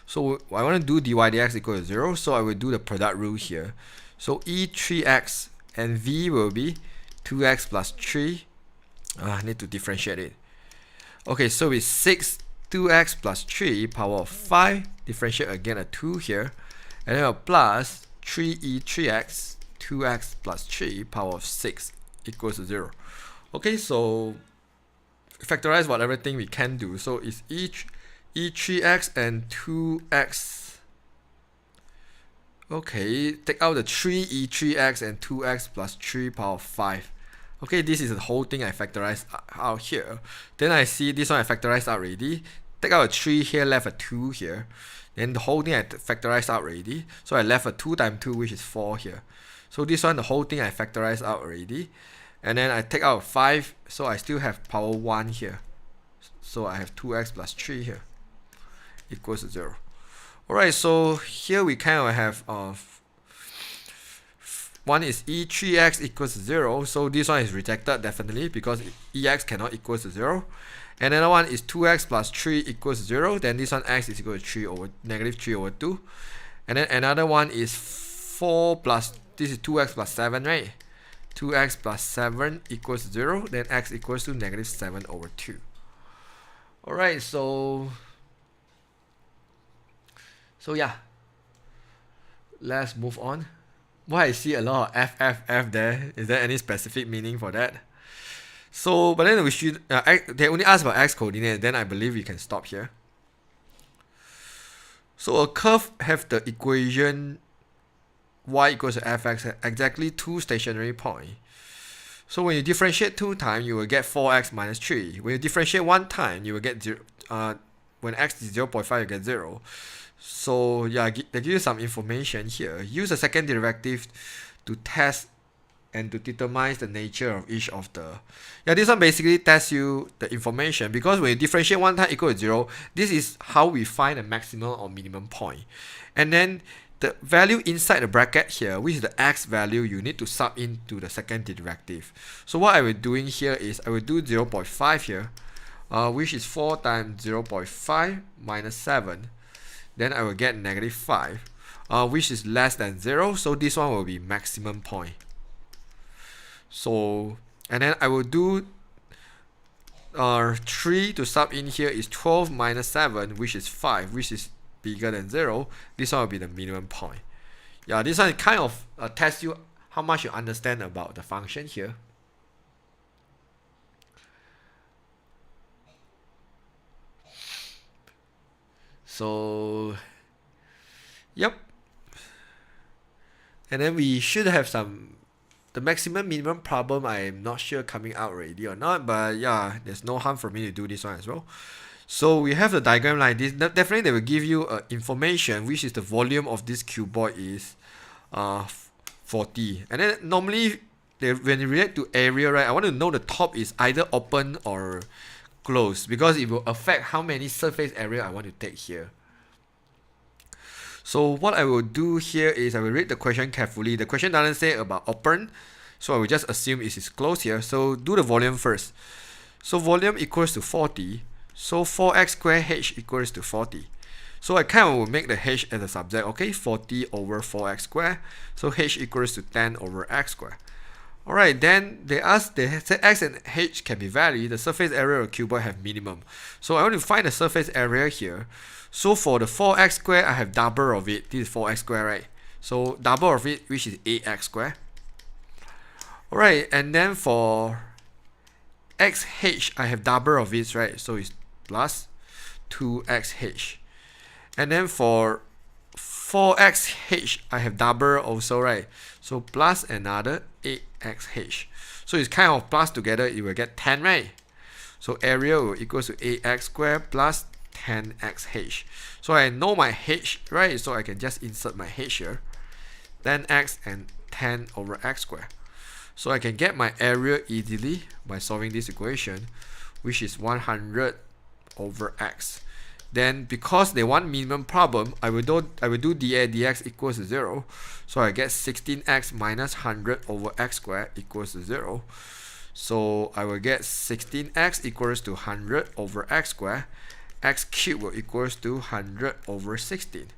So I want to do dy dx equal to 0, so I will do the product rule here. So e3x and v will be 2x plus 3. I need to differentiate it. Okay, so it's 6 2x plus 3 power of 5, differentiate again a 2 here, and then a plus 3e3x 2x plus 3 power of 6 equals to 0. Okay, so factorize what everything we can do. So it's e3x and 2x. Okay, take out the 3e3x and 2x plus 3 power of 5. Okay, this is the whole thing I factorized out here. Then I see this one I factorized out already. Take out a 3 here, left a 2 here. Then the whole thing I factorized out already. So I left a 2 times 2, which is 4 here. So this one, the whole thing I factorized out already. And then I take out 5, so I still have power 1 here. So I have 2x plus 3 here equals to 0. Alright, so here we kind of have one is e3x equals to 0. So this one is rejected definitely because ex cannot equal to 0. And another one is 2x plus 3 equals to 0. Then this one x is equal to negative 3 over 2. And then another one is 4 plus, this is 2x plus 7, right? 2x plus 7 equals to 0. Then x equals to negative 7 over 2. Alright, so yeah. Let's move on. Why I see a lot of F there? Is there any specific meaning for that? So, but then we should, they only ask about x coordinate, then I believe we can stop here. So a curve have the equation y equals to fx at exactly 2 stationary points. So when you differentiate 2 times, you will get 4x minus 3. When you differentiate 1 time, you will get 0. When x is 0.5, you get 0. So yeah, they give you some information here. Use a second derivative to test and to determine the nature of each of the... Yeah, this one basically tests you the information because when you differentiate 1 time equal to 0, this is how we find the maximum or minimum point. And then the value inside the bracket here, which is the x value, you need to sub into the second derivative. So what I will doing here is I will do 0.5 here, which is 4 times 0.5 minus 7. Then I will get negative 5, which is less than 0. So this one will be maximum point. So, and then I will do 3 to sub in here is 12 minus 7, which is 5, which is bigger than 0. This one will be the minimum point. Yeah, this one kind of tests you how much you understand about the function here. So, yep. And then we should have the maximum minimum problem. I'm not sure coming out already or not, but yeah, there's no harm for me to do this one as well. So we have the diagram like this. Definitely they will give you information, which is the volume of this cuboid is 40. And then normally when you relate to area, right, I want to know the top is either open or closed, because it will affect how many surface area I want to take here. So what I will do here is I will read the question carefully. The question doesn't say about open, so I will just assume it is closed here. So do the volume first. So volume equals to 40. So 4x squared h equals to 40. So I kind of will make the h as a subject. Okay, 40 over 4x squared. So h equals to 10 over x squared. Alright, then they say x and h can be varied. The surface area of a cuboid have minimum. So I want to find the surface area here. So for the 4x squared, I have double of it. This is 4x squared, right? So double of it, which is 8x squared. Alright, and then for xh, I have double of it, right? So it's plus 2xh. And then for 4xh, I have double also, right? So plus another 8xh. So it's kind of plus together, it will get 10, right? So area will equal to 8x squared plus 10xh. So I know my h, right? So I can just insert my h here. 10x and 10 over x squared. So I can get my area easily by solving this equation, which is 100 over x. Then because they want minimum problem, I will do dx equals to 0. So I get 16x minus 100 over x squared equals to 0. So I will get 16x equals to 100 over x squared. X cubed will equals to 100 over 16.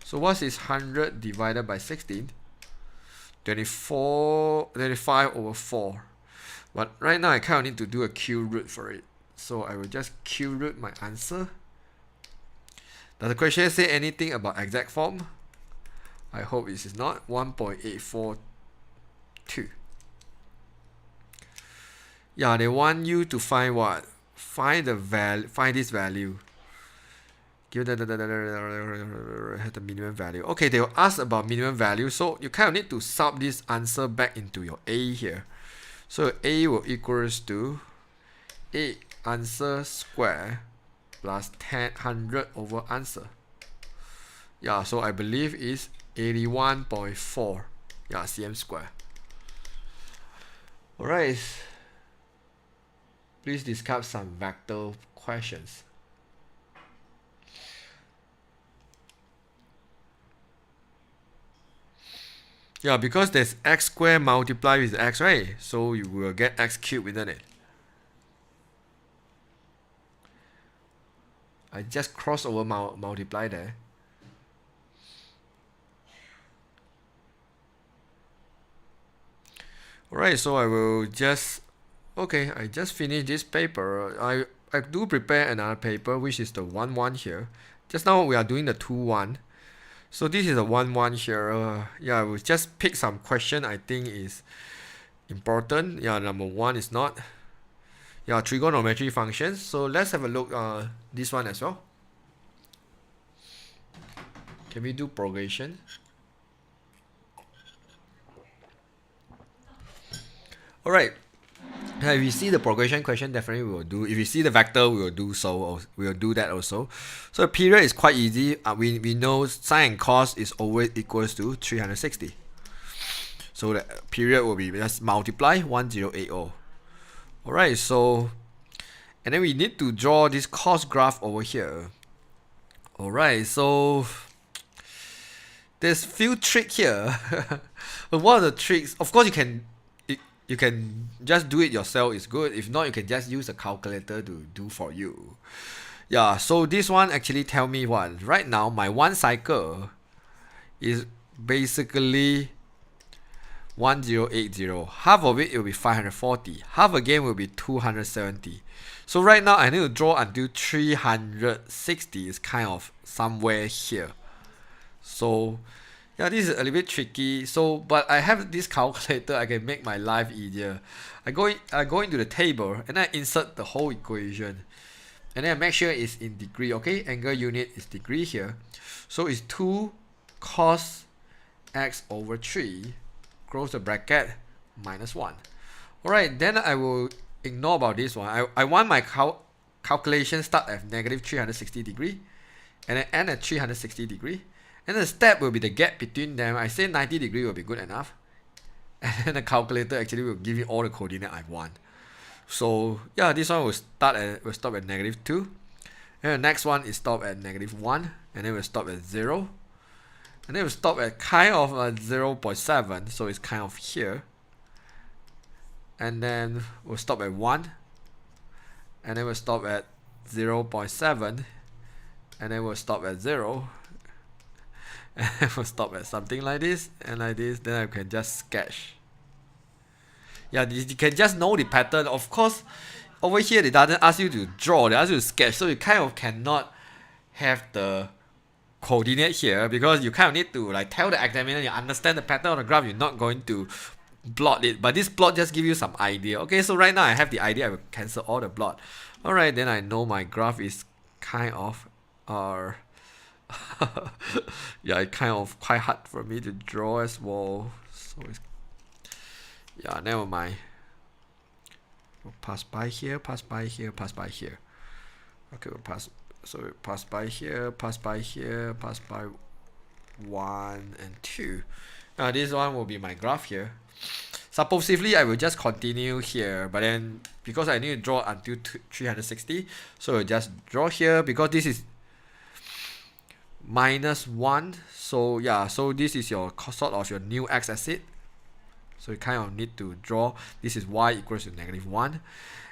So what is 100 divided by 16? 25 over 4. But right now I kind of need to do a cube root for it. So I will just cube root my answer. Does the question say anything about exact form? I hope it is not. 1.842. Yeah, they want you to find what? Find this value. Give the minimum value. Okay, they will ask about minimum value. So you kind of need to sub this answer back into your A here. So A will equals to 8 answer square plus 100 over answer. Yeah, so I believe is 81.4. Yeah, cm square. Alright. Please discuss some vector questions. Yeah, because there's x squared multiplied with x, right? So you will get x cubed, isn't it? I just cross over multiply there. Alright, so I will just... Okay, I just finished this paper. I do prepare another paper, which is the 1-1 here. Just now we are doing the 2-1. So this is a 1-1 here. Yeah, I will just pick some question I think is important. Yeah, number 1 is not. Yeah, trigonometric functions. So let's have a look this one as well. Can we do progression? Alright. If you see the progression question, definitely we will do. If you see the vector, we will do so. Or we will do that also. So the period is quite easy. We know sine and cos is always equals to 360. So the period will be just multiply 1080. Alright, so and then we need to draw this cos graph over here. Alright, so there's few tricks here. But one of the tricks, of course, you can just do it yourself, is good. If not, you can just use a calculator to do for you. Yeah, so this one actually tell me what? Right now, my one cycle is basically 1080. Half of it will be 540. Half again will be 270. So right now, I need to draw until 360 is kind of somewhere here. So yeah, this is a little bit tricky. So, but I have this calculator. I can make my life easier. I go into the table and I insert the whole equation. And then make sure it's in degree, okay? Angle unit is degree here. So it's 2 cos x over 3, close the bracket, minus 1. Alright, then I will ignore about this one. I want my calculation start at negative 360 degree and then end at 360 degree. And the step will be the gap between them. I say 90 degree will be good enough. And then the calculator actually will give me all the coordinate I want. So yeah, this one will stop at negative 2. And the next one is stop at negative 1. And then we'll stop at 0. And then we'll stop at kind of 0.7. So it's kind of here. And then we'll stop at 1. And then we'll stop at 0.7. And then we'll stop at 0. And we'll stop at something like this and like this. Then I can just sketch. Yeah, you can just know the pattern. Of course, over here they doesn't ask you to draw, they ask you to sketch. So you kind of cannot have the coordinate here because you kind of need to like tell the examiner you understand the pattern on the graph. You're not going to plot it, but this plot just give you some idea. Okay, so right now I have the idea. I will cancel all the plot. Alright, then I know my graph is kind of yeah, it kind of quite hard for me to draw as well. So it's, yeah, never mind. We'll pass by here, pass by here, pass by here. Okay, we'll pass. So we'll pass by here, pass by here, pass by 1 and 2. Now this one will be my graph here. Supposedly I will just continue here, but then because I need to draw until 360, so I'll just draw here because this is minus 1. So yeah, so this is your sort of your new x-axis. So you kind of need to draw. This is y equals to negative 1.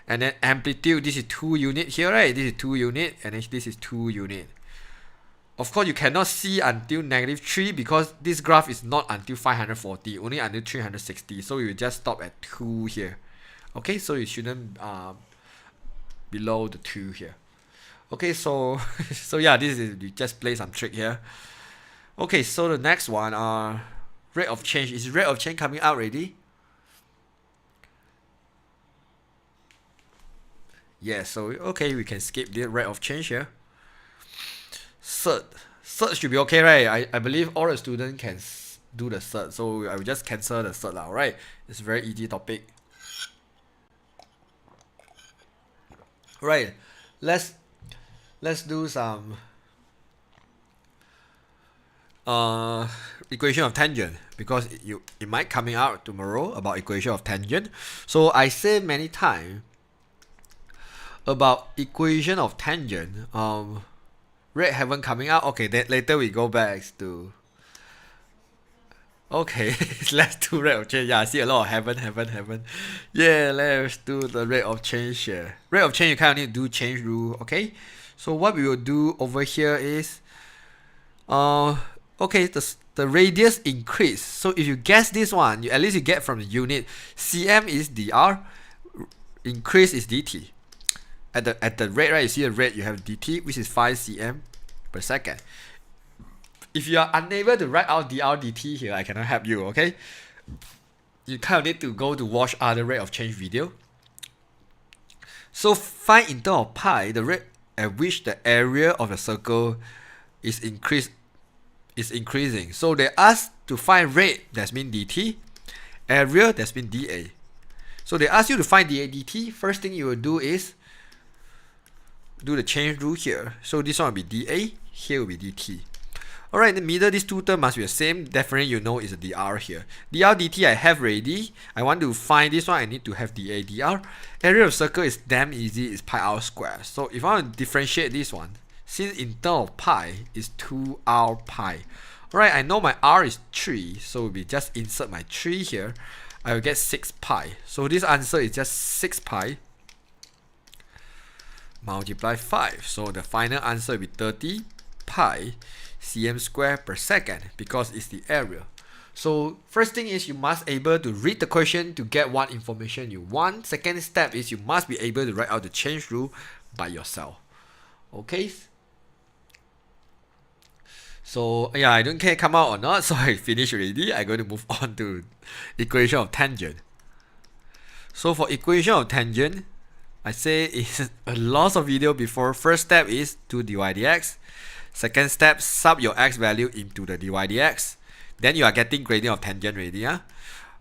And then amplitude, this is 2 unit here, right? This is 2 unit, and then this is 2 unit. Of course, you cannot see until negative 3 because this graph is not until 540, only until 360. So you just stop at 2 here. Okay, so you shouldn't below the 2 here. Okay, so so yeah, this is, you just play some trick here. Okay, so the next one, rate of change. Is rate of change coming out already? Yeah, so okay, we can skip the rate of change here. Third should be okay, right? I believe all the students can do the third, so I will just cancel the third now, right? It's a very easy topic. Right, let's do some equation of tangent because it might coming out tomorrow about equation of tangent. So I say many times about equation of tangent. Red haven't coming out. Okay, then later we go back to. Okay, let's do rate of change. Yeah, I see a lot of haven't. Yeah, let's do the rate of change here. Rate of change, you kind of need to do change rule. Okay, so what we will do over here is, okay, the radius increase. So if you guess this one, at least you get from the unit. cm is dr, increase is dt. At the rate, right? You see the rate, you have dt, which is 5 cm per second. If you are unable to write out dr dt here, I cannot help you. Okay, you kind of need to go to watch other rate of change video. So find in terms of pi the rate at which the area of a circle is increasing. So they ask to find rate, that's mean dt, area, that's mean dA. So they ask you to find dA dt. First thing you will do is do the change rule here. So this one will be dA, here will be dt. Alright, in the middle, these two terms must be the same. Definitely you know is a dr here. Dr dt I have already. I want to find this one, I need to have dA dr. Area of circle is damn easy, it's pi r square. So if I want to differentiate this one, since in terms of pi is 2r pi. Alright, I know my r is 3, so we'll be just insert my 3 here. I will get 6 pi. So this answer is just 6 pi multiply 5. So the final answer will be 30 pi cm square per second because it's the area. So first thing is you must able to read the question to get what information you want. Second step is you must be able to write out the change rule by yourself. Okay. So yeah, I don't care come out or not, so I finished already. I'm going to move on to equation of tangent. So for equation of tangent, I say it's a lot of video before. First step is to dy dx. Second step, sub your x value into the dy dx. Then you are getting gradient of tangent already.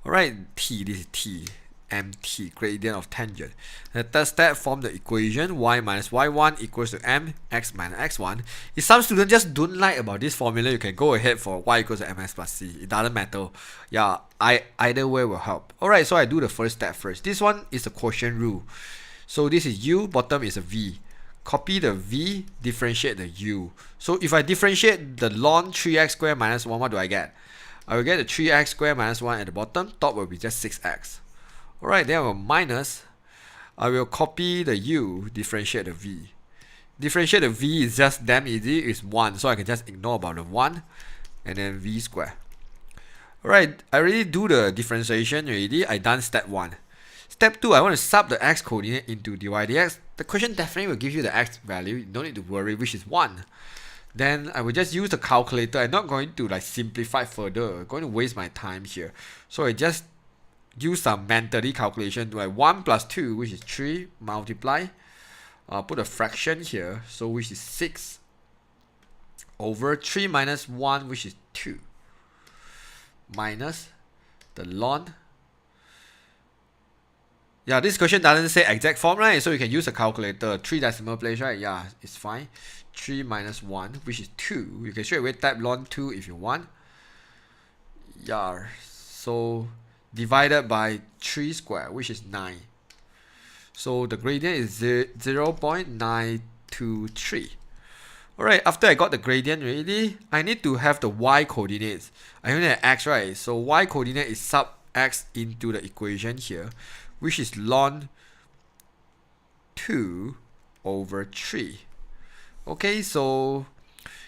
Alright, t, this is t, mt, gradient of tangent. The third step, form the equation y minus y1 equals to mx minus x1. If some students just don't like about this formula, you can go ahead for y equals to mx plus c. It doesn't matter. Yeah, either way will help. Alright, so I do the first step first. This one is a quotient rule. So this is u, bottom is a v. Copy the v, differentiate the u. So if I differentiate the ln 3x squared minus 1, what do I get? I will get the 3x squared minus 1 at the bottom. Top will be just 6x. Alright, then I will minus. I will copy the u, differentiate the v. Differentiate the v is just damn easy. It's 1. So I can just ignore about the 1. And then v squared. Alright, I already do the differentiation already. I done step 1. Step 2, I want to sub the x coordinate into dy dx. The question definitely will give you the x value. You don't need to worry, which is 1. Then I will just use the calculator. I'm not going to like simplify further. I'm going to waste my time here. So I just use some mentally calculation. Like 1 plus 2, which is 3, multiply. Put a fraction here, so which is 6 over 3 minus 1, which is 2, minus the ln. Yeah, this question doesn't say exact form, right? So you can use a calculator. 3 decimal place, right? Yeah, it's fine. 3 minus 1, which is 2. You can straight away type ln 2 if you want. Yeah, so divided by 3 squared, which is 9. So the gradient is 0.923. Alright, after I got the gradient already, I need to have the y coordinates. I only have x, right? So y coordinate is sub x into the equation here, which is ln 2 over 3. Okay, so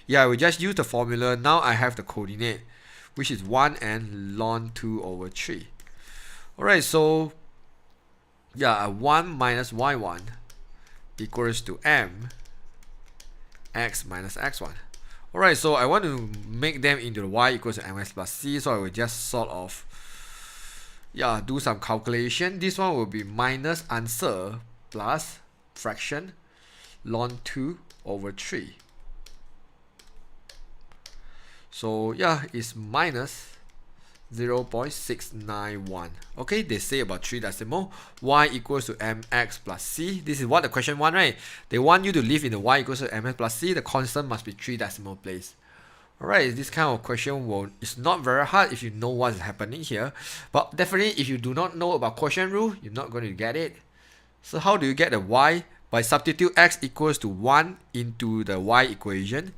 yeah, we just use the formula. Now I have the coordinate, which is 1 and ln 2 over 3. Alright, so yeah, 1 minus y1 equals to m x minus x1. Alright, so I want to make them into the y equals to mx plus c, so I will just sort of do some calculation. This one will be minus answer plus fraction ln 2 over 3. So yeah, it's minus 0.691. Okay, they say about 3 decimal. Y equals to mx plus c. This is what the question want, right? They want you to live in the y equals to mx plus c. The constant must be 3 decimal place. Alright, this kind of question it's not very hard if you know what is happening here. But definitely if you do not know about quotient rule, you're not going to get it. So how do you get the y? By substitute x equals to 1 into the y equation,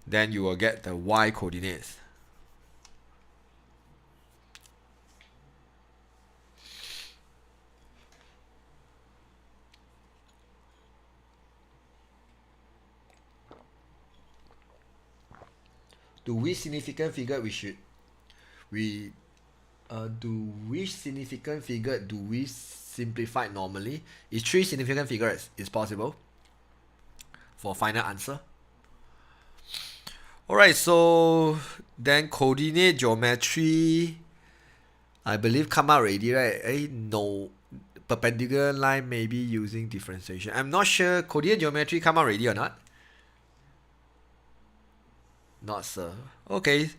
then you will get the y coordinates. To which significant figure do we simplify normally? Is 3 significant figures is possible for final answer. Alright, so then coordinate geometry, I believe come out already, right? No, perpendicular line maybe using differentiation. I'm not sure. Coordinate geometry come out already or not? Not sure. Okay,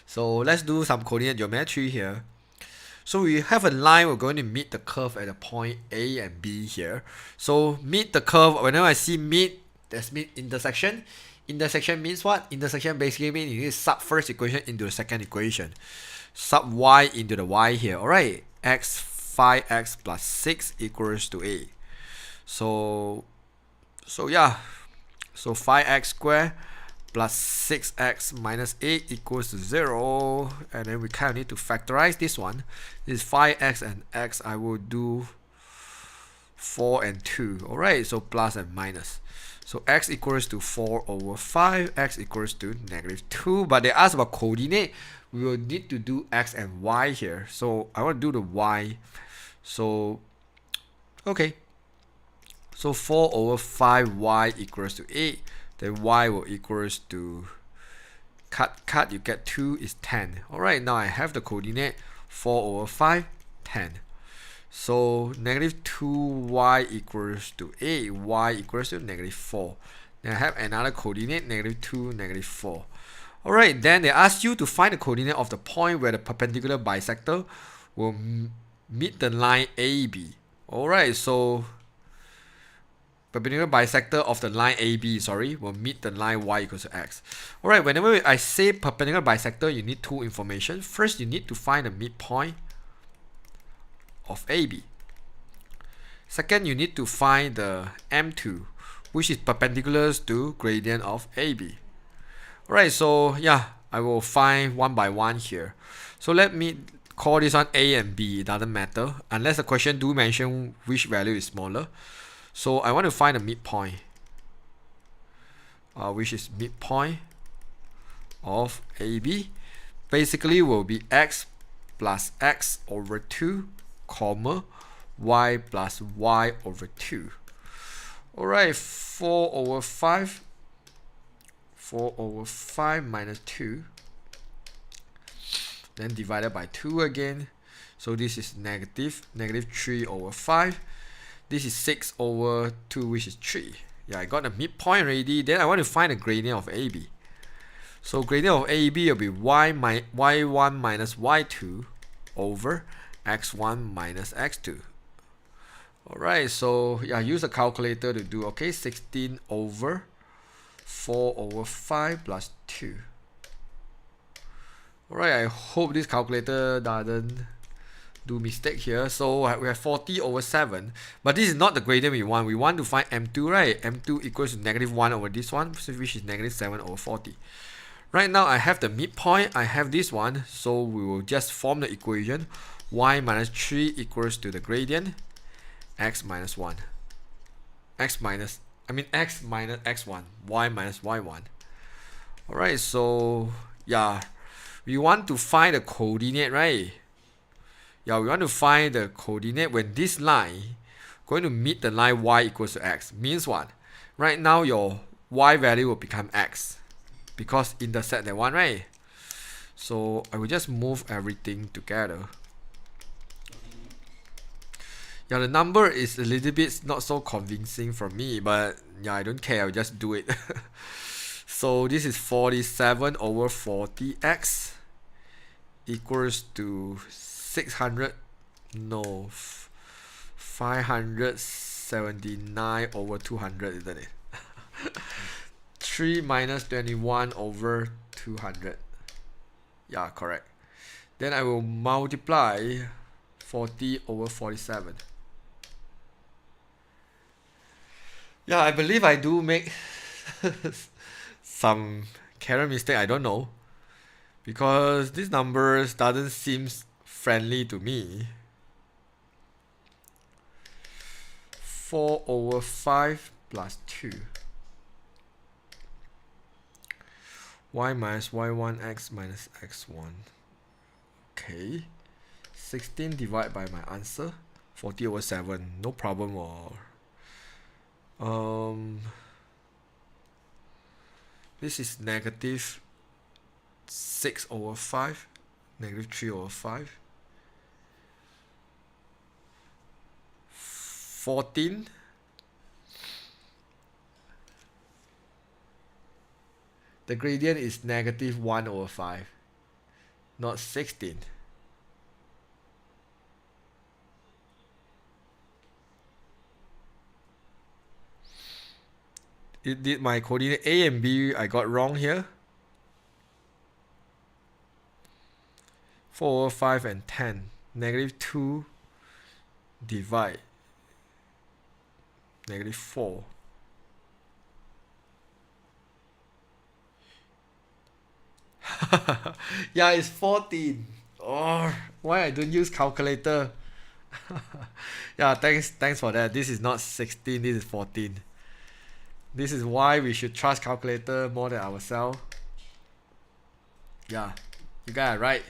so let's do some coordinate geometry here. So we have a line, we're going to meet the curve at the point A and B here. So meet the curve, whenever I see meet, that's meet intersection. Intersection means what? Intersection basically means you need to sub first equation into the second equation. Sub y into the y here. Alright, 5x plus 6 equals to A. So yeah, so 5x squared plus 6x minus 8 equals to 0. And then we kind of need to factorize this one. This is 5x and x. I will do 4 and 2. Alright, so plus and minus. So x equals to 4 over 5. X equals to negative 2. But they ask about coordinate. We will need to do x and y here. So I want to do the y. So, okay. So 4 over 5y equals to 8. Then y will equals to cut, you get 2 is 10. Alright, now I have the coordinate 4 over 5, 10. So negative 2y equals to a, y equals to negative 4. Then I have another coordinate, negative 2, negative 4. Alright, then they ask you to find the coordinate of the point where the perpendicular bisector will meet the line AB. Alright, so perpendicular bisector of the line AB, will meet the line y equals to x. Alright, whenever I say perpendicular bisector, you need two information. First, you need to find the midpoint of AB. Second, you need to find the M2, which is perpendicular to gradient of AB. Alright, so yeah, I will find one by one here. So let me call this one A and B. It doesn't matter unless the question do mention which value is smaller. So I want to find a midpoint, which is midpoint of AB. Basically will be x plus x over 2, comma, y plus y over 2. Alright, 4 over 5 minus 2, then divided by 2 again. So this is negative 3 over 5. This is 6 over 2, which is 3. Yeah, I got the midpoint already. Then I want to find the gradient of AB. So gradient of AB will be y1 minus y2 over x1 minus x2. Alright, so yeah, use a calculator to do. Okay, 16 over 4 over 5 plus 2. Alright, I hope this calculator doesn't do mistake here. So we have 40 over 7, but this is not the gradient we want. We want to find M2, right? M2 equals to negative 1 over this one, which is negative 7 over 40. Right now I have the midpoint, I have this one, so we will just form the equation y minus 3 equals to the gradient x minus 1. X minus x1, y minus y1. Alright, so yeah, we want to find the coordinate, right? Yeah, we want to find the coordinate when this line going to meet the line y equals to x. Means what? Right now your y value will become x because intersect that one, right? So I will just move everything together. Yeah, the number is a little bit not so convincing for me, but yeah, I don't care, I'll just do it. So this is 47 over 40x equals to 579 over 200, isn't it? 3 minus 21 over 200. Yeah, correct. Then I will multiply 40 over 47. Yeah, I believe I do make some carrot mistake, I don't know, because these numbers doesn't seem friendly to me. 4 over 5 plus 2. Y minus y1, x minus x1. Okay. 16 divided by my answer. 40 over 7. No problem. This is negative 6 over 5. Negative 3 over 5. 14. The gradient is negative 1 over 5, not 16. Did my coordinate A and B I got wrong here? 4 over 5 and 10. Negative 2 divide negative 4. Yeah, it's 14. Oh, why I don't use calculator? Yeah, thanks for that. This is not 16, this is 14. This is why we should trust calculator more than ourselves. Yeah, you guys are right.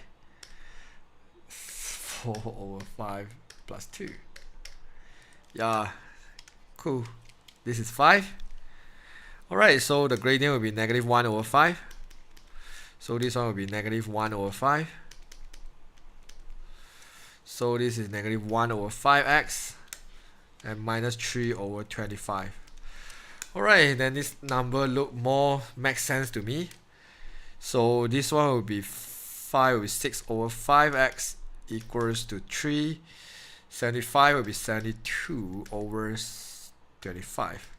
4 over 5 plus 2. Yeah, cool. This is 5. Alright, so the gradient will be negative 1 over 5. So this one will be negative 1 over 5. So this is negative 1 over 5x and minus 3 over 25. Alright, then this number makes sense to me. So this one will be 6 over 5x equals to 3. 75 will be 72 over 25.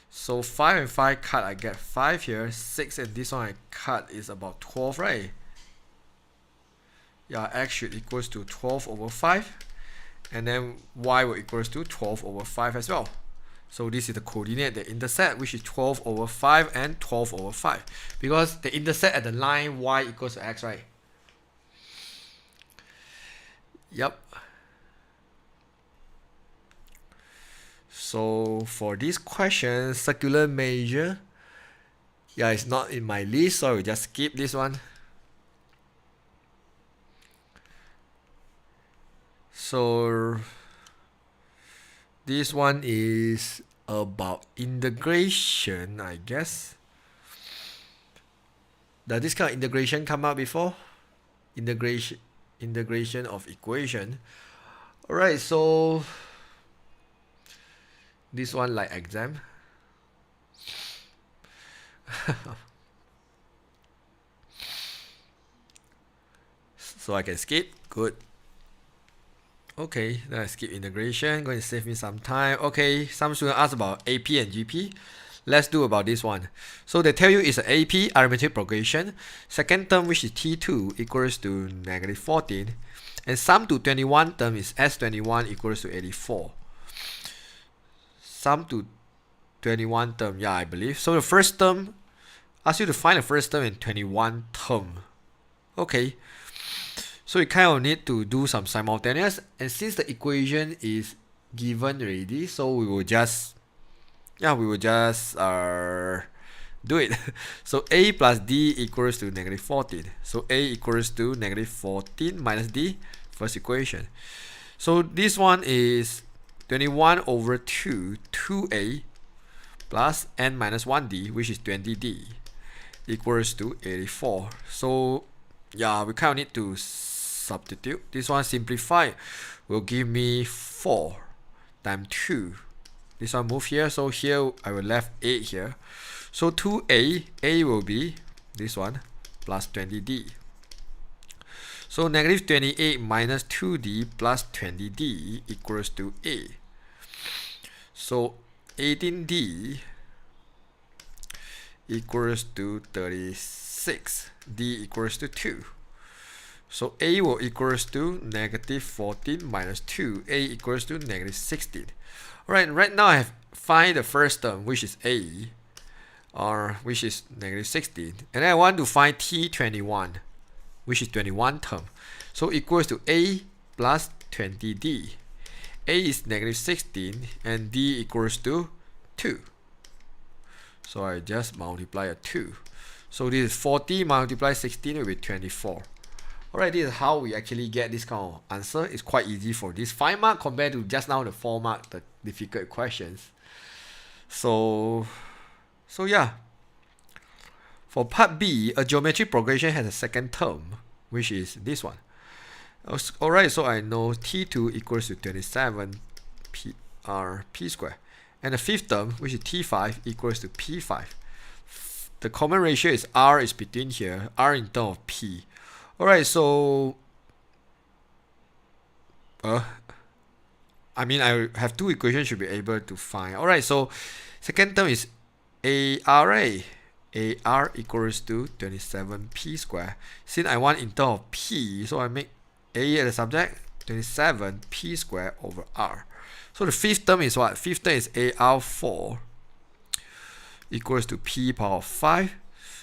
So 5 and 5 cut, I get 5 here. 6 and this one I cut is about 12, right? Yeah, x should equals to 12 over 5. And then y will equals to 12 over 5 as well. So this is the coordinate, the intercept, which is 12 over 5 and 12 over 5. Because the intercept at the line y equals to x, right? Yep. So for this question, circular measure, yeah, it's not in my list, so I will just skip this one. So this one is about integration, I guess. Does this kind of integration come out before? Integration of equation. Alright, so this one like exam. So I can skip. Good. Okay, then I skip integration. Going to save me some time. Okay, some students ask about AP and GP. Let's do about this one. So they tell you it's an AP, arithmetic progression. Second term, which is T2, equals to negative 14. And sum to 21 term is S21 equals to 84. Sum to 21 term, yeah, I believe. So the first term, ask you to find the first term in 21 term. Okay. So you kind of need to do some simultaneous. And since the equation is given already, so we will just do it. So a plus d equals to negative 14. So a equals to negative 14 minus d, first equation. So this one is 21 over 2, 2a plus n minus 1d, which is 20d, equals to 84. So yeah, we kind of need to substitute. This one simplify will give me 4 times 2. This one move here, so here I will left 8 here. So 2a, a will be this one plus 20d. So negative 28 minus 2d plus 20d equals to a. So 18d equals to 36. D equals to 2. So a will equals to negative 14 minus 2. A equals to negative 16. Alright, right now I have find the first term, which is a, or which is negative 16. And then I want to find T21, which is 21 term. So equals to a plus 20d. A is negative 16 and d equals to 2. So I just multiply a 2. So this is 40 multiplied 16 will be 24. Alright, this is how we actually get this kind of answer. It's quite easy for this 5 mark compared to just now the 4 mark, the difficult questions. So yeah. For part B, a geometric progression has a second term, which is this one. Alright, so I know T2 equals to 27 p squared. And the fifth term, which is T5, equals to P5. The common ratio is R is between here, R in terms of P. Alright, so I mean I have two equations should be able to find. Alright, so second term is ARA. AR equals to 27p squared. Since I want in terms of P, so I make A as the subject, 27p squared over R. So the fifth term is what? Fifth term is AR4 equals to P power 5.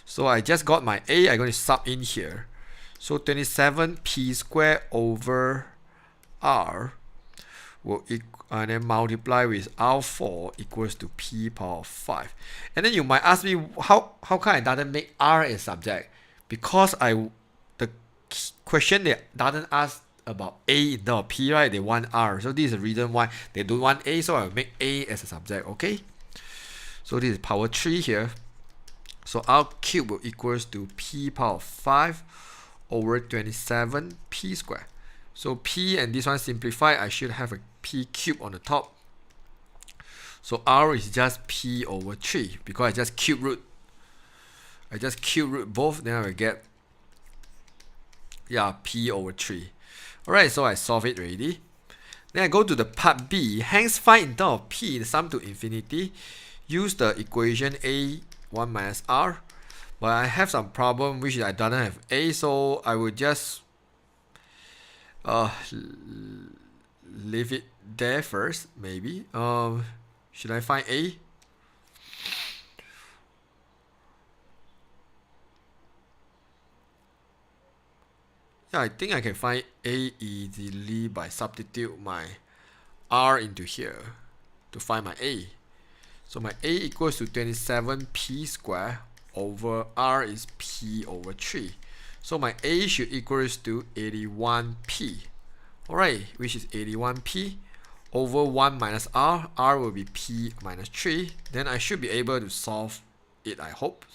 So I just got my A, I'm going to sub in here. So 27p squared over R will and then multiply with R4 equals to P power 5. And then you might ask me, how come I doesn't make R a subject? Because the question that doesn't ask about A in terms of P, right? They want R. So this is the reason why they don't want A, so I'll make A as a subject, okay? So this is power 3 here. So R cube will equals to P power 5 over 27p squared. So p and this one simplify, I should have a p cube on the top. So r is just p over 3 because I just cube root. I just cube root both, then I will get p over 3. Alright, so I solve it already. Then I go to the part B. Hence find in terms of p the sum to infinity. Use the equation a 1 minus r. But I have some problem which I don't have a, so I will just leave it there first, maybe. Should I find a? Yeah, I think I can find a easily by substitute my r into here to find my a. So my a equals to 27p squared over r is p over 3. So my a should equals to 81p. Alright, which is 81p over 1 minus r. R will be p minus 3. Then I should be able to solve it, I hope.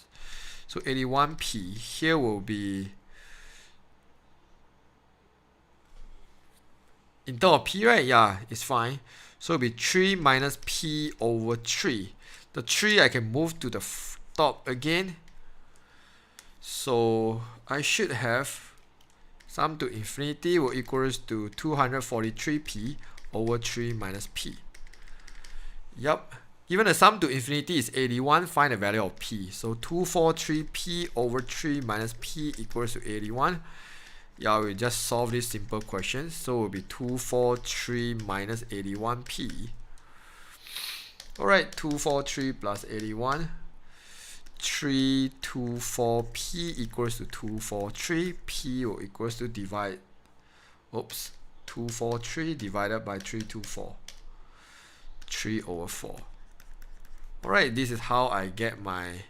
So 81p here will be, in terms of p, right? Yeah, it's fine. So it'll be 3 minus p over 3. The 3 I can move to the top again. So I should have sum to infinity will equals to 243p over 3 minus p. Yup. Given the sum to infinity is 81, find the value of p. So 243p over 3 minus p equals to 81. Yeah, we just solve this simple question. So it will be 243 minus 81p. Alright, 243 plus 81. 324p equals to 243. P will equals to divide. Oops. 243 divided by 324. 3 over 4. Alright, this is how I get my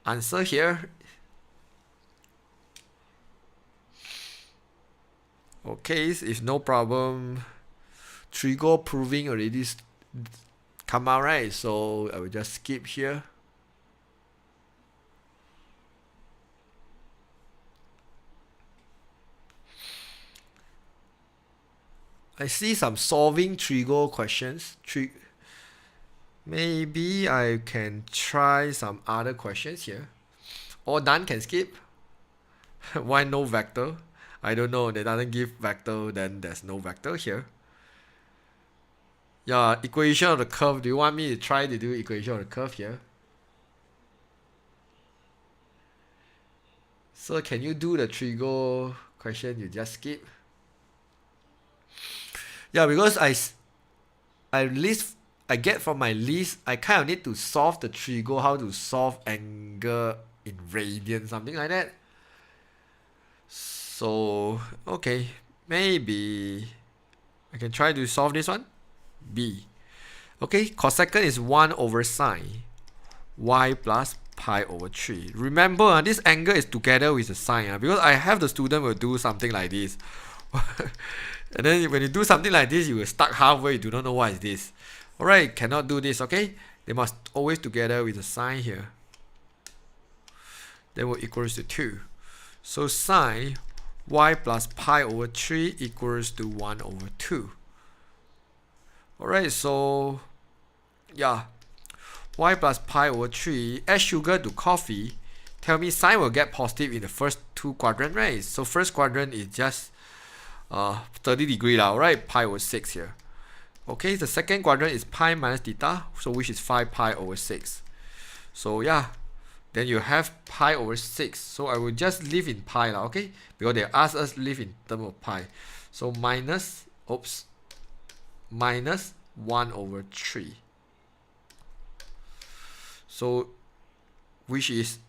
answer here. Okay, if no problem, Trigo proving already come out, right? So I will just skip here. I see some solving Trigo questions. Maybe I can try some other questions here. Or done can skip. Why no vector? I don't know. They doesn't give vector, then there's no vector here. Yeah, equation of the curve. Do you want me to try to do equation of the curve here? So can you do the Trigo question you just skip? Yeah, because I get from my list, I kind of need to solve the Trigo, how to solve angle in radian, something like that. So, okay, maybe I can try to solve this one. B. Okay, cosecant is 1 over sine y plus pi over 3. Remember, this angle is together with the sine, because I have the student will do something like this. And then when you do something like this, you will stuck halfway, you do not know what is this. Alright, cannot do this, okay? They must always together with the sine here. Then will equals to 2. So sine y plus pi over 3 equals to 1 over 2. Alright, so yeah, y plus pi over 3, add sugar to coffee. Tell me sine will get positive in the first two quadrants, right? So first quadrant is just 30 degree lah, right? Pi over 6 here. Okay, the second quadrant is pi minus theta, so which is 5 pi over 6. So yeah, then you have pi over 6. So I will just leave in pi lah, okay? Because they ask us leave in terms of pi. So minus 1 over 3. So which is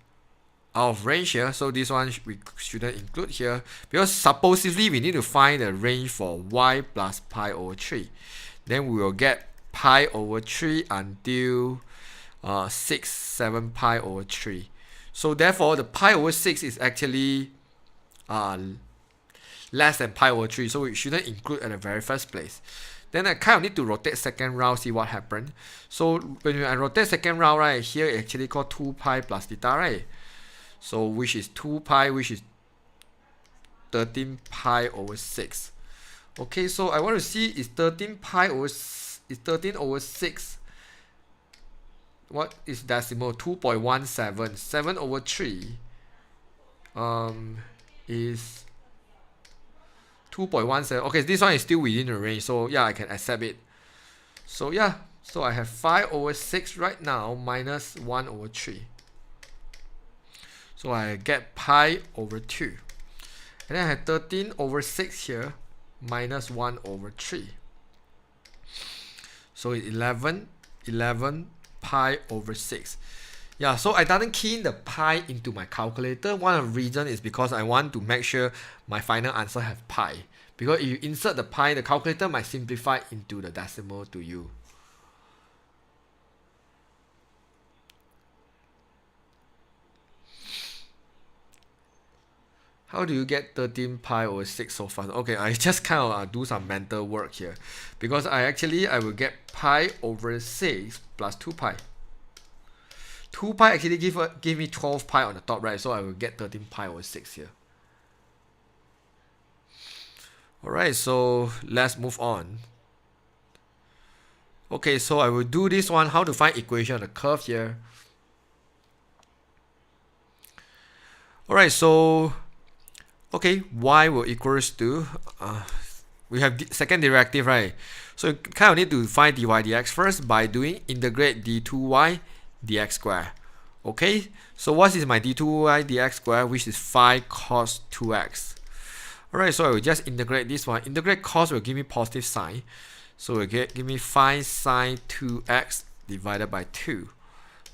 out of range here. So this one we shouldn't include here, because supposedly we need to find the range for y plus pi over 3. Then we will get pi over 3 until 7 pi over 3. So therefore the pi over 6 is actually less than pi over 3. So we shouldn't include at the very first place. Then I kind of need to rotate second round, see what happened. So when I rotate second round, right, here it actually called 2 pi plus theta, right? So which is 2 pi, which is 13 pi over 6. Okay, so I want to see is 13 pi over is 13 over 6. What is decimal? 2.17. 7 over 3 is 2.17. Okay, this one is still within the range, so yeah, I can accept it. So yeah, so I have 5 over 6 right now minus 1 over 3. So I get pi over 2. And then I have 13 over 6 here minus 1 over 3. So it's 11 pi over 6. Yeah, so I didn't key in the pi into my calculator. One of the reasons is because I want to make sure my final answer have pi. Because if you insert the pi, the calculator might simplify into the decimal to you. How do you get 13 pi over 6 so fast? Okay, I just kind of do some mental work here. Because I will get pi over 6 plus 2 pi. 2 pi actually give me 12 pi on the top, right? So I will get 13 pi over 6 here. Alright, so let's move on. Okay, so I will do this one. How to find equation of the curve here. Alright, so okay, y will equals to we have second derivative, right? So you kind of need to find dy dx first by doing integrate d2y dx square. Okay, so what is my d2y dx square, which is 5 cos 2x. Alright, so I will just integrate this one. Integrate cos will give me positive sign. So it will give me 5 sine 2x divided by 2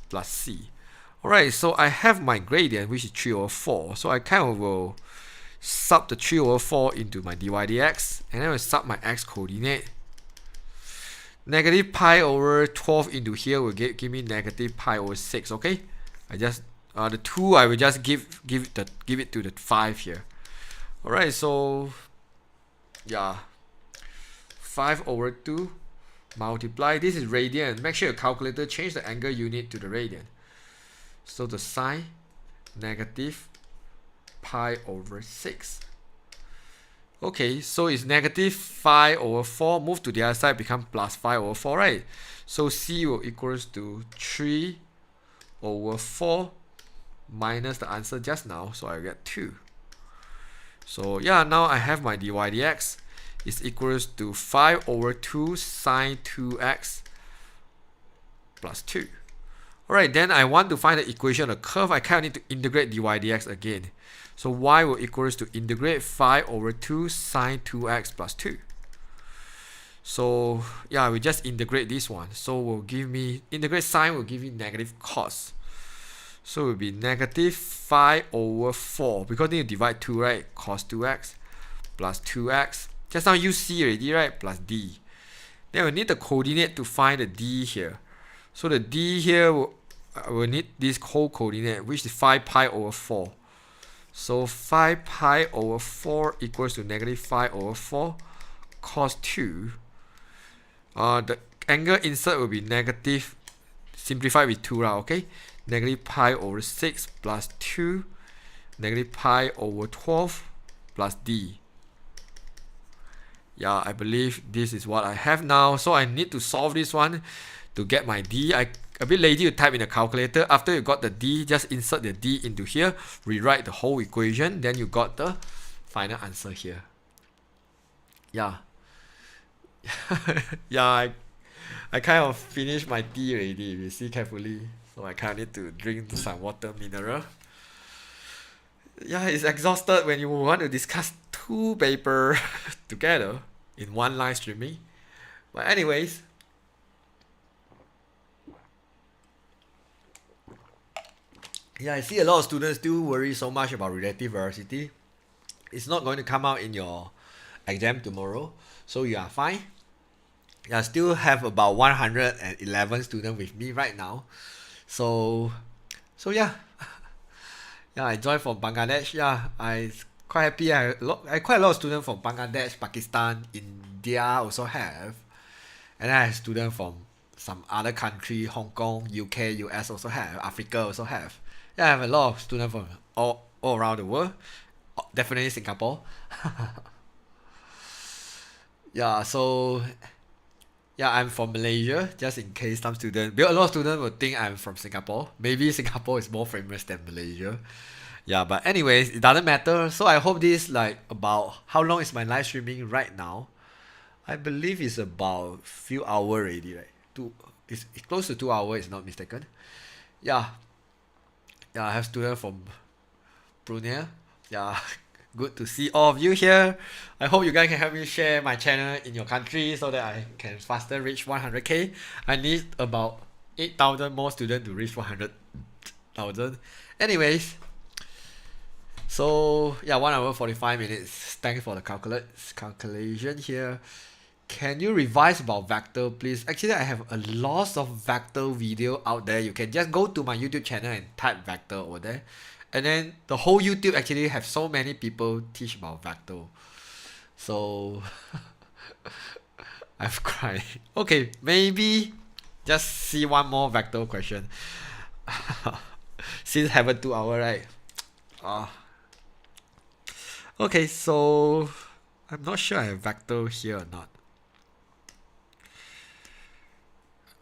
plus c. Alright, so I have my gradient, which is 3 over 4. So I kind of will sub the 3 over 4 into my dy dx, and then I will sub my x coordinate. Negative pi over 12 into here will give me negative pi over 6. Okay, I just the 2 I will just give it to the 5 here. Alright, so yeah, 5 over 2 multiply, this is radian. Make sure your calculator change the angle unit to the radian. So the sine negative pi over 6. Okay, so it's negative 5 over 4. Move to the other side, become plus 5 over 4, right? So c will equals to 3 over 4 minus the answer just now. So I get 2. So yeah, now I have my dy dx is equals to 5 over 2 sine 2x plus 2. Alright, then I want to find the equation of the curve. I kind of need to integrate dy dx again. So y will equals to integrate 5 over 2 sine 2x plus 2. So yeah, we just integrate this one. So will give me, integrate sine will give me negative cos. So it will be negative 5 over 4. Because you need to divide 2, right? Cos 2x plus 2x. Just now you see already, right? Plus d. Then we need the coordinate to find the d here. So the d here will need this whole coordinate, which is 5 pi over 4. So 5 pi over 4 equals to negative 5 over 4 cos 2. The angle insert will be negative, simplify with 2, okay? Negative pi over 6 plus 2, negative pi over 12 plus d. Yeah, I believe this is what I have now. So I need to solve this one to get my d. A bit lazy to type in the calculator. After you got the d, just insert the d into here, rewrite the whole equation, then you got the final answer here. Yeah. Yeah, I kind of finished my tea already, if you see carefully. So I kind of need to drink some water mineral. Yeah, it's exhausted when you want to discuss 2 papers together in one live streaming. But anyways, yeah, I see a lot of students still worry so much about relative velocity. It's not going to come out in your exam tomorrow, so you are fine. I still have about 111 students with me right now. So yeah. Yeah, I joined from Bangladesh. Yeah, I quite happy. I quite a lot of students from Bangladesh, Pakistan, India also have. And I have students from some other country, Hong Kong, UK, US also have, Africa also have. Yeah, I have a lot of students from all around the world. Definitely Singapore. Yeah, so yeah, I'm from Malaysia, just in case some student, because a lot of students will think I'm from Singapore. Maybe Singapore is more famous than Malaysia. Yeah, but anyways, it doesn't matter. So I hope this like about how long is my live streaming right now? I believe it's about few hours already, right? It's close to 2 hours, if not mistaken. Yeah, yeah, I have students from Brunei. Yeah, good to see all of you here. I hope you guys can help me share my channel in your country so that I can faster reach 100k. I need about 8,000 more students to reach 100,000. Anyways, so yeah, 1 hour 45 minutes. Thanks for the calculation here. Can you revise about vector, please? Actually, I have a lot of vector video out there. You can just go to my YouTube channel and type vector over there. And then the whole YouTube actually have so many people teach about vector. So I've cried. Okay, maybe just see one more vector question. Since haven't 2 hours, right? Okay, so I'm not sure I have vector here or not.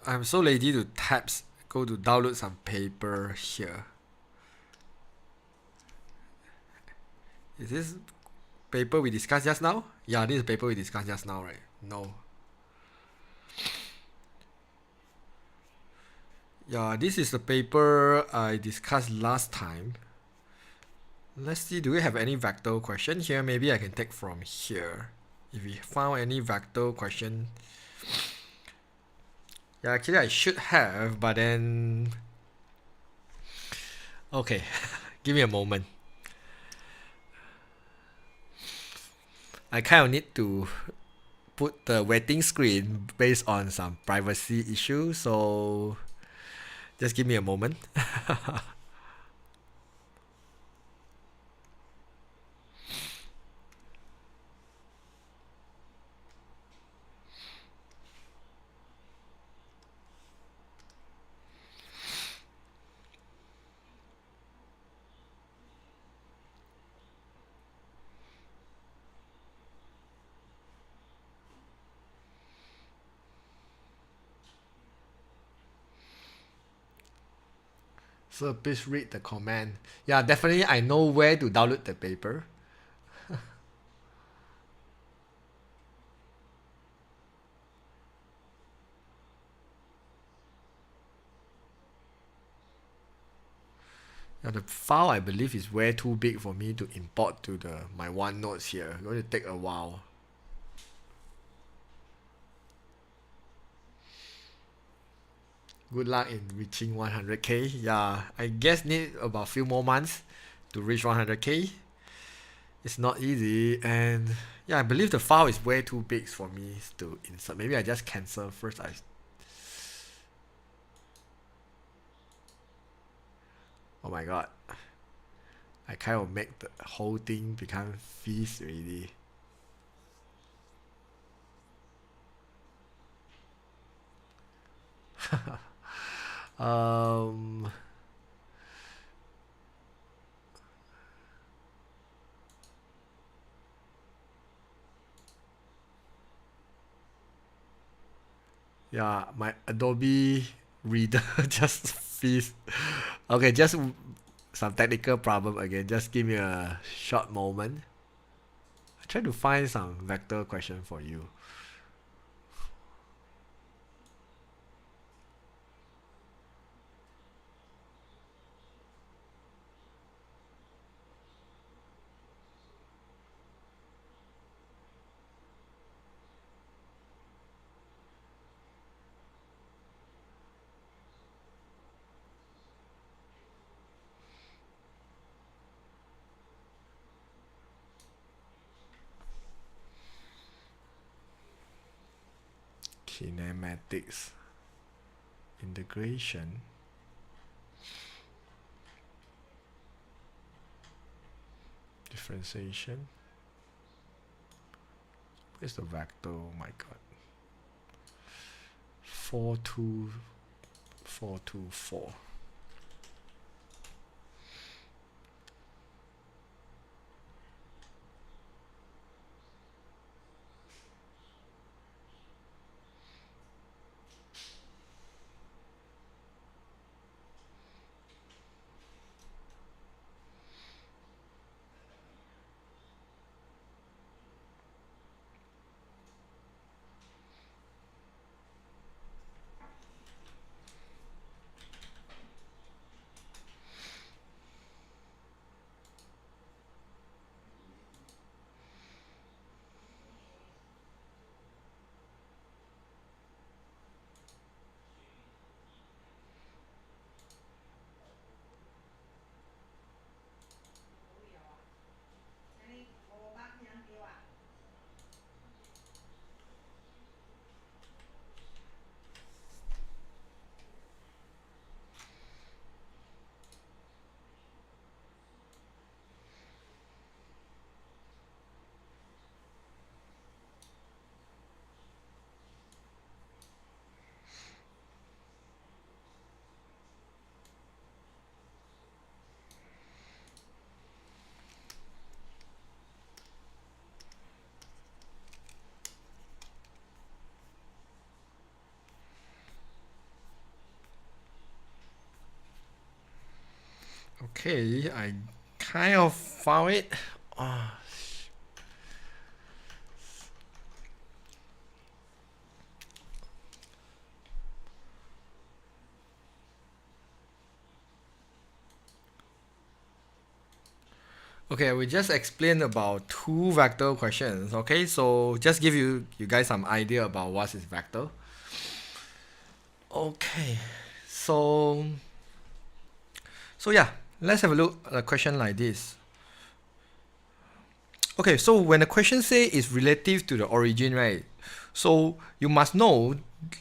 I'm so lazy to go to download some paper here. Is this paper we discussed just now? Yeah, this is paper we discussed just now, right? No. Yeah, this is the paper I discussed last time. Let's see, do we have any vector question here? Maybe I can take from here. If we found any vector question. Yeah, actually I should have, but then... Okay, give me a moment. I kind of need to put the waiting screen based on some privacy issues, so just give me a moment. So please read the comment. Yeah, definitely I know where to download the paper. Yeah, the file I believe is way too big for me to import to my OneNotes here. It's going to take a while. Good luck in reaching 100k. Yeah, I guess need about a few more months to reach 100k. It's not easy, and yeah, I believe the file is way too big for me to insert. Maybe I just cancel first. Oh my god, I kind of make the whole thing become feast already. um yeah, my Adobe Reader just feast. Okay, just some technical problem again. Just give me a short moment. I try to find some vector question for you. Kinematics, integration, differentiation. Where's the vector? Oh my god. 42424. Okay, I kind of found it. Okay, we just explained about two vector questions. Okay, so just give you guys some idea about what is vector. Okay, so yeah, let's have a look at a question like this. Okay, so when the question say is relative to the origin, right? So you must know,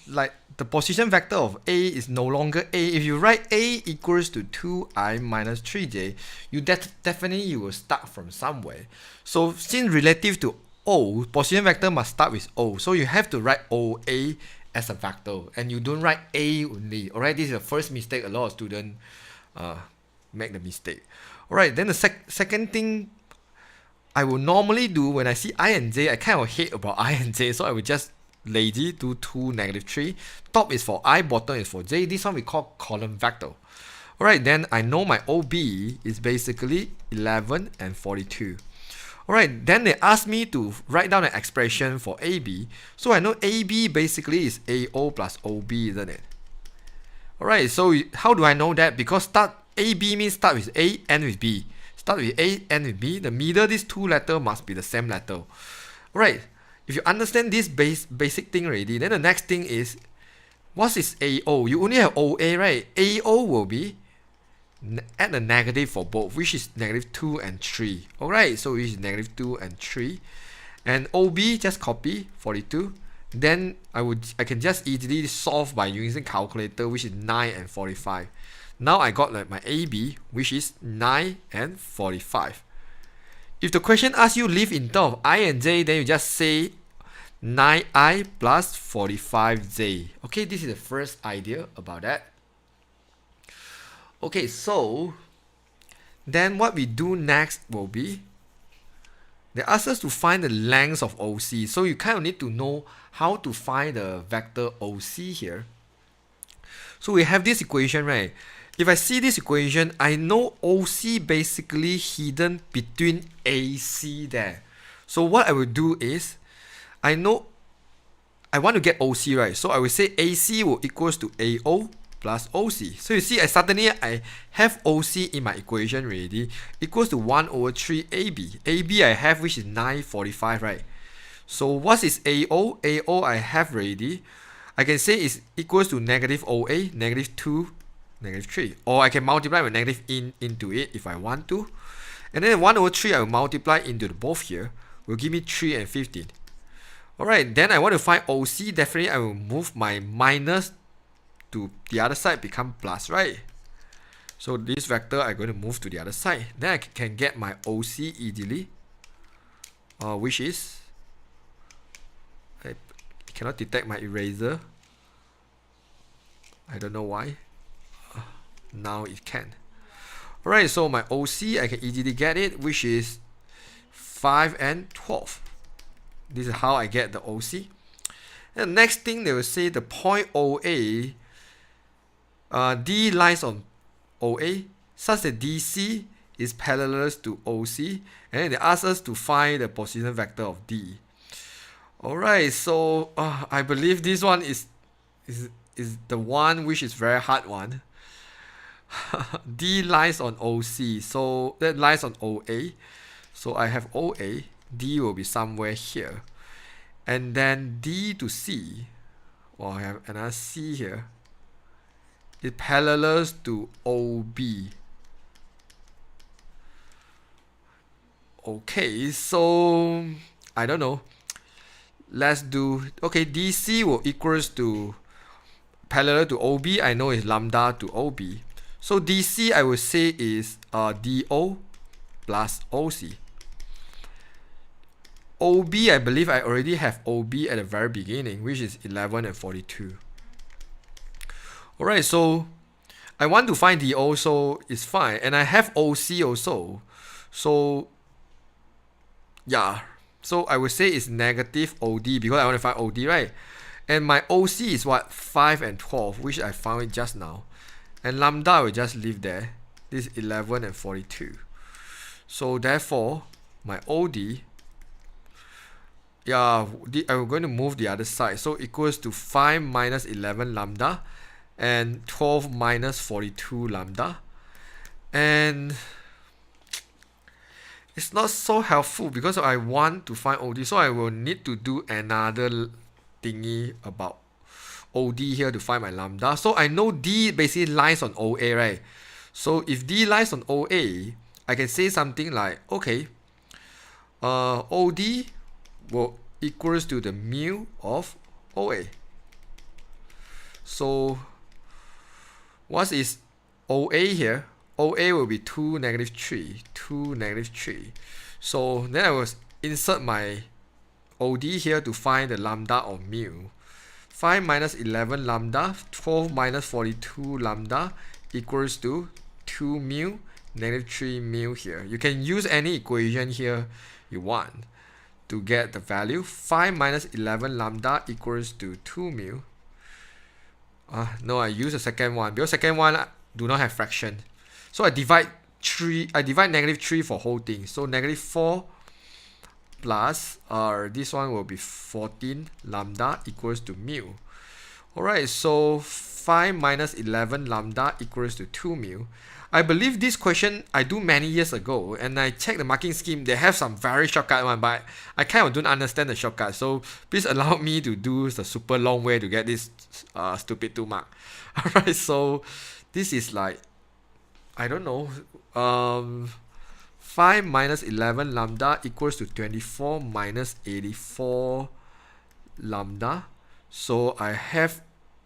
like, the position vector of A is no longer A. If you write A equals to 2i minus 3j, you definitely you will start from somewhere. So since relative to O, position vector must start with O. So you have to write OA as a vector, and you don't write A only. Alright, this is the first mistake a lot of students make the mistake. Alright, then the second thing I will normally do when I see I and j, I kind of hate about I and j, so I will just lazy do 2, -3. Top is for I, bottom is for j. This one we call column vector. Alright, then I know my OB is basically 11 and 42. Alright, then they ask me to write down an expression for AB. So I know AB basically is AO plus OB, isn't it? Alright, so how do I know that? Because AB means start with A, end with B. Start with A, end with B. The middle, these two letters must be the same letter. Alright, if you understand this basic thing already, then the next thing is, what is AO? You only have OA, right? AO will be add a negative for both, which is -2 and 3. Alright, so which is -2 and 3. And OB, just copy 42. Then I can just easily solve by using calculator, which is 9 and 45. Now I got like my AB, which is 9 and 45. If the question asks you leave in terms of I and j, then you just say 9i plus 45j. Okay, this is the first idea about that. Okay, so then what we do next will be, they ask us to find the length of OC. So you kind of need to know how to find the vector OC here. So we have this equation, right? If I see this equation, I know OC basically hidden between AC there. So what I will do is, I know I want to get OC, right? So I will say AC will equals to AO plus OC. So you see, I have OC in my equation already, equals to 1/3 AB. AB I have, which is 945, right? So what is AO? AO I have already. I can say is equals to -OA, -2, -3. Or I can multiply with negative into it if I want to. And then 1/3 I will multiply into the both here, will give me 3 and 15. Alright, then I want to find OC. Definitely I will move my minus to the other side, become plus, right? So this vector I'm going to move to the other side. Then I can get my OC easily, which is, I cannot detect my eraser. I don't know why. Now it can. Alright, so my OC, I can easily get it, which is 5 and 12. This is how I get the OC. And the next thing they will say, the point OA, D lies on OA, such that DC is parallel to OC, and then they ask us to find the position vector of D. Alright, so I believe this one is the one which is very hard one. D lies on OC, so that lies on OA. So I have OA, D will be somewhere here. And then D to C, or I have another C here, it parallels to OB. Okay, so I don't know. Let's do, okay, DC will equals to parallel to OB. I know is lambda to OB. So DC I will say is DO plus OC. OB, I believe I already have OB at the very beginning, which is 11 and 42. Alright, so I want to find DO, so it's fine. And I have OC also. So yeah, so I would say it's negative OD because I want to find OD, right? And my OC is what? 5 and 12, which I found it just now. And lambda will just leave there. This is 11 and 42. So therefore, my OD, I'm going to move the other side. So equals to 5 minus 11 lambda and 12 minus 42 lambda. And it's not so helpful because I want to find OD. So I will need to do another thingy about OD here to find my lambda. So I know D basically lies on OA, right? So if D lies on OA, I can say something like, okay, OD will equals to the mu of OA. So what is OA here? OA will be 2, -3, 2, -3. So then I will insert my OD here to find the lambda or mu. 5 minus 11 lambda, 12 minus 42 lambda equals to 2 mu, -3 mu here. You can use any equation here you want to get the value. 5 minus 11 lambda equals to 2 mu. No, I use the second one because second one do not have fraction. So I divide -3 for whole thing. So -4 plus this one will be 14 lambda equals to mu. Alright, so 5 minus 11 lambda equals to 2 mu. I believe this question I do many years ago, and I checked the marking scheme. They have some very shortcut one, but I kind of don't understand the shortcut. So please allow me to do the super long way to get this stupid 2 mark. Alright, so this is like, I don't know, 5 minus 11 lambda equals to 24 minus 84 lambda. So I have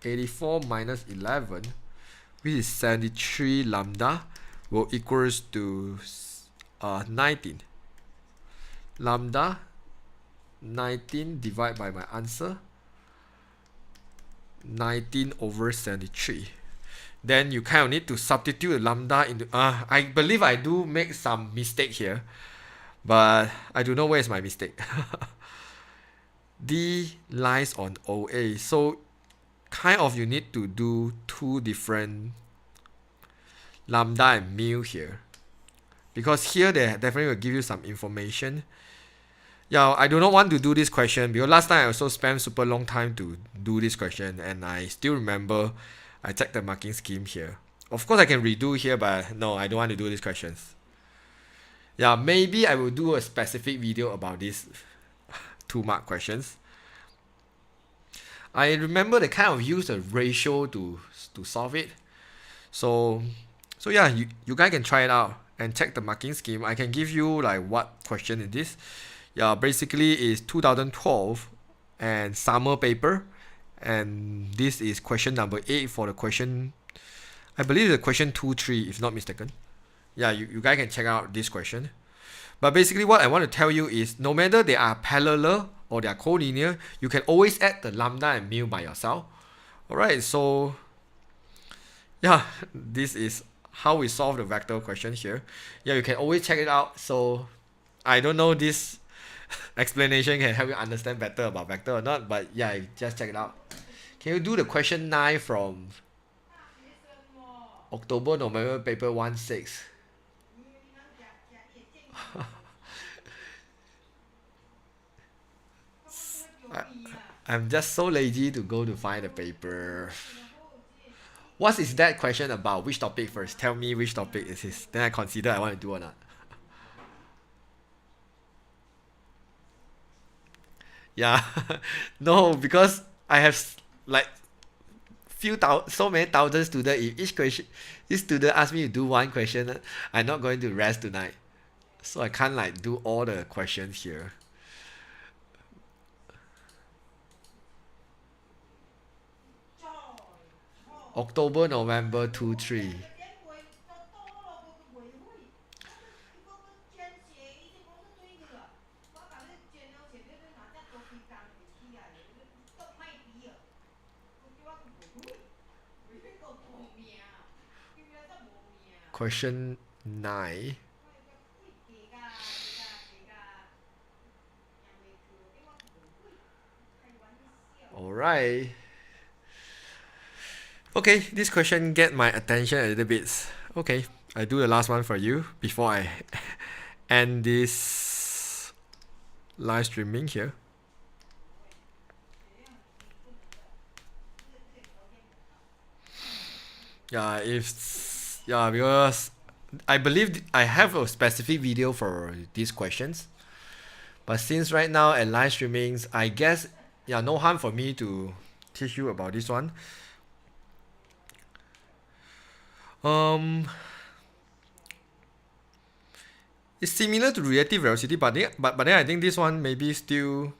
84 minus 11, which is 73 lambda, will equals to 19. Lambda 19 divided by my answer, 19 over 73. Then you kind of need to substitute lambda into, I believe I do make some mistake here, but I don't know where is my mistake. D lies on OA, so kind of you need to do 2 different lambda and mu here, because here they definitely will give you some information. Yeah, I do not want to do this question because last time I also spent super long time to do this question, and I still remember I checked the marking scheme here. Of course I can redo here, but no, I don't want to do these questions. Yeah, maybe I will do a specific video about these 2 mark questions. I remember they kind of use a ratio to solve it. So yeah, you guys can try it out and check the marking scheme. I can give you like what question is this. Yeah, basically is 2012 and summer paper, and this is question number 8 for the question, I believe the question 2-3 if not mistaken. Yeah, you guys can check out this question. But basically what I want to tell you is no matter they are parallel or they are collinear, you can always add the lambda and mu by yourself. Alright, so yeah, this is how we solve the vector question here. Yeah, you can always check it out. So I don't know this explanation can help you understand better about vector or not, but yeah, just check it out. Can you do the question 9 from October, November paper 1-6? I'm just so lazy to go to find the paper. What is that question about? Which topic first? Tell me which topic it is. Then I consider I want to do or not. Yeah, no, because I have like so many thousand students. If each student ask me to do one question, I'm not going to rest tonight. So I can't like do all the questions here. October, November 2-3. Question 9. Alright. Okay, this question get my attention a little bit. Okay, I do the last one for you before I end this live streaming here. Yeah, because I believe I have a specific video for these questions. But since right now at live streamings, I guess no harm for me to teach you about this one. It's similar to relative velocity, but then I think this one maybe still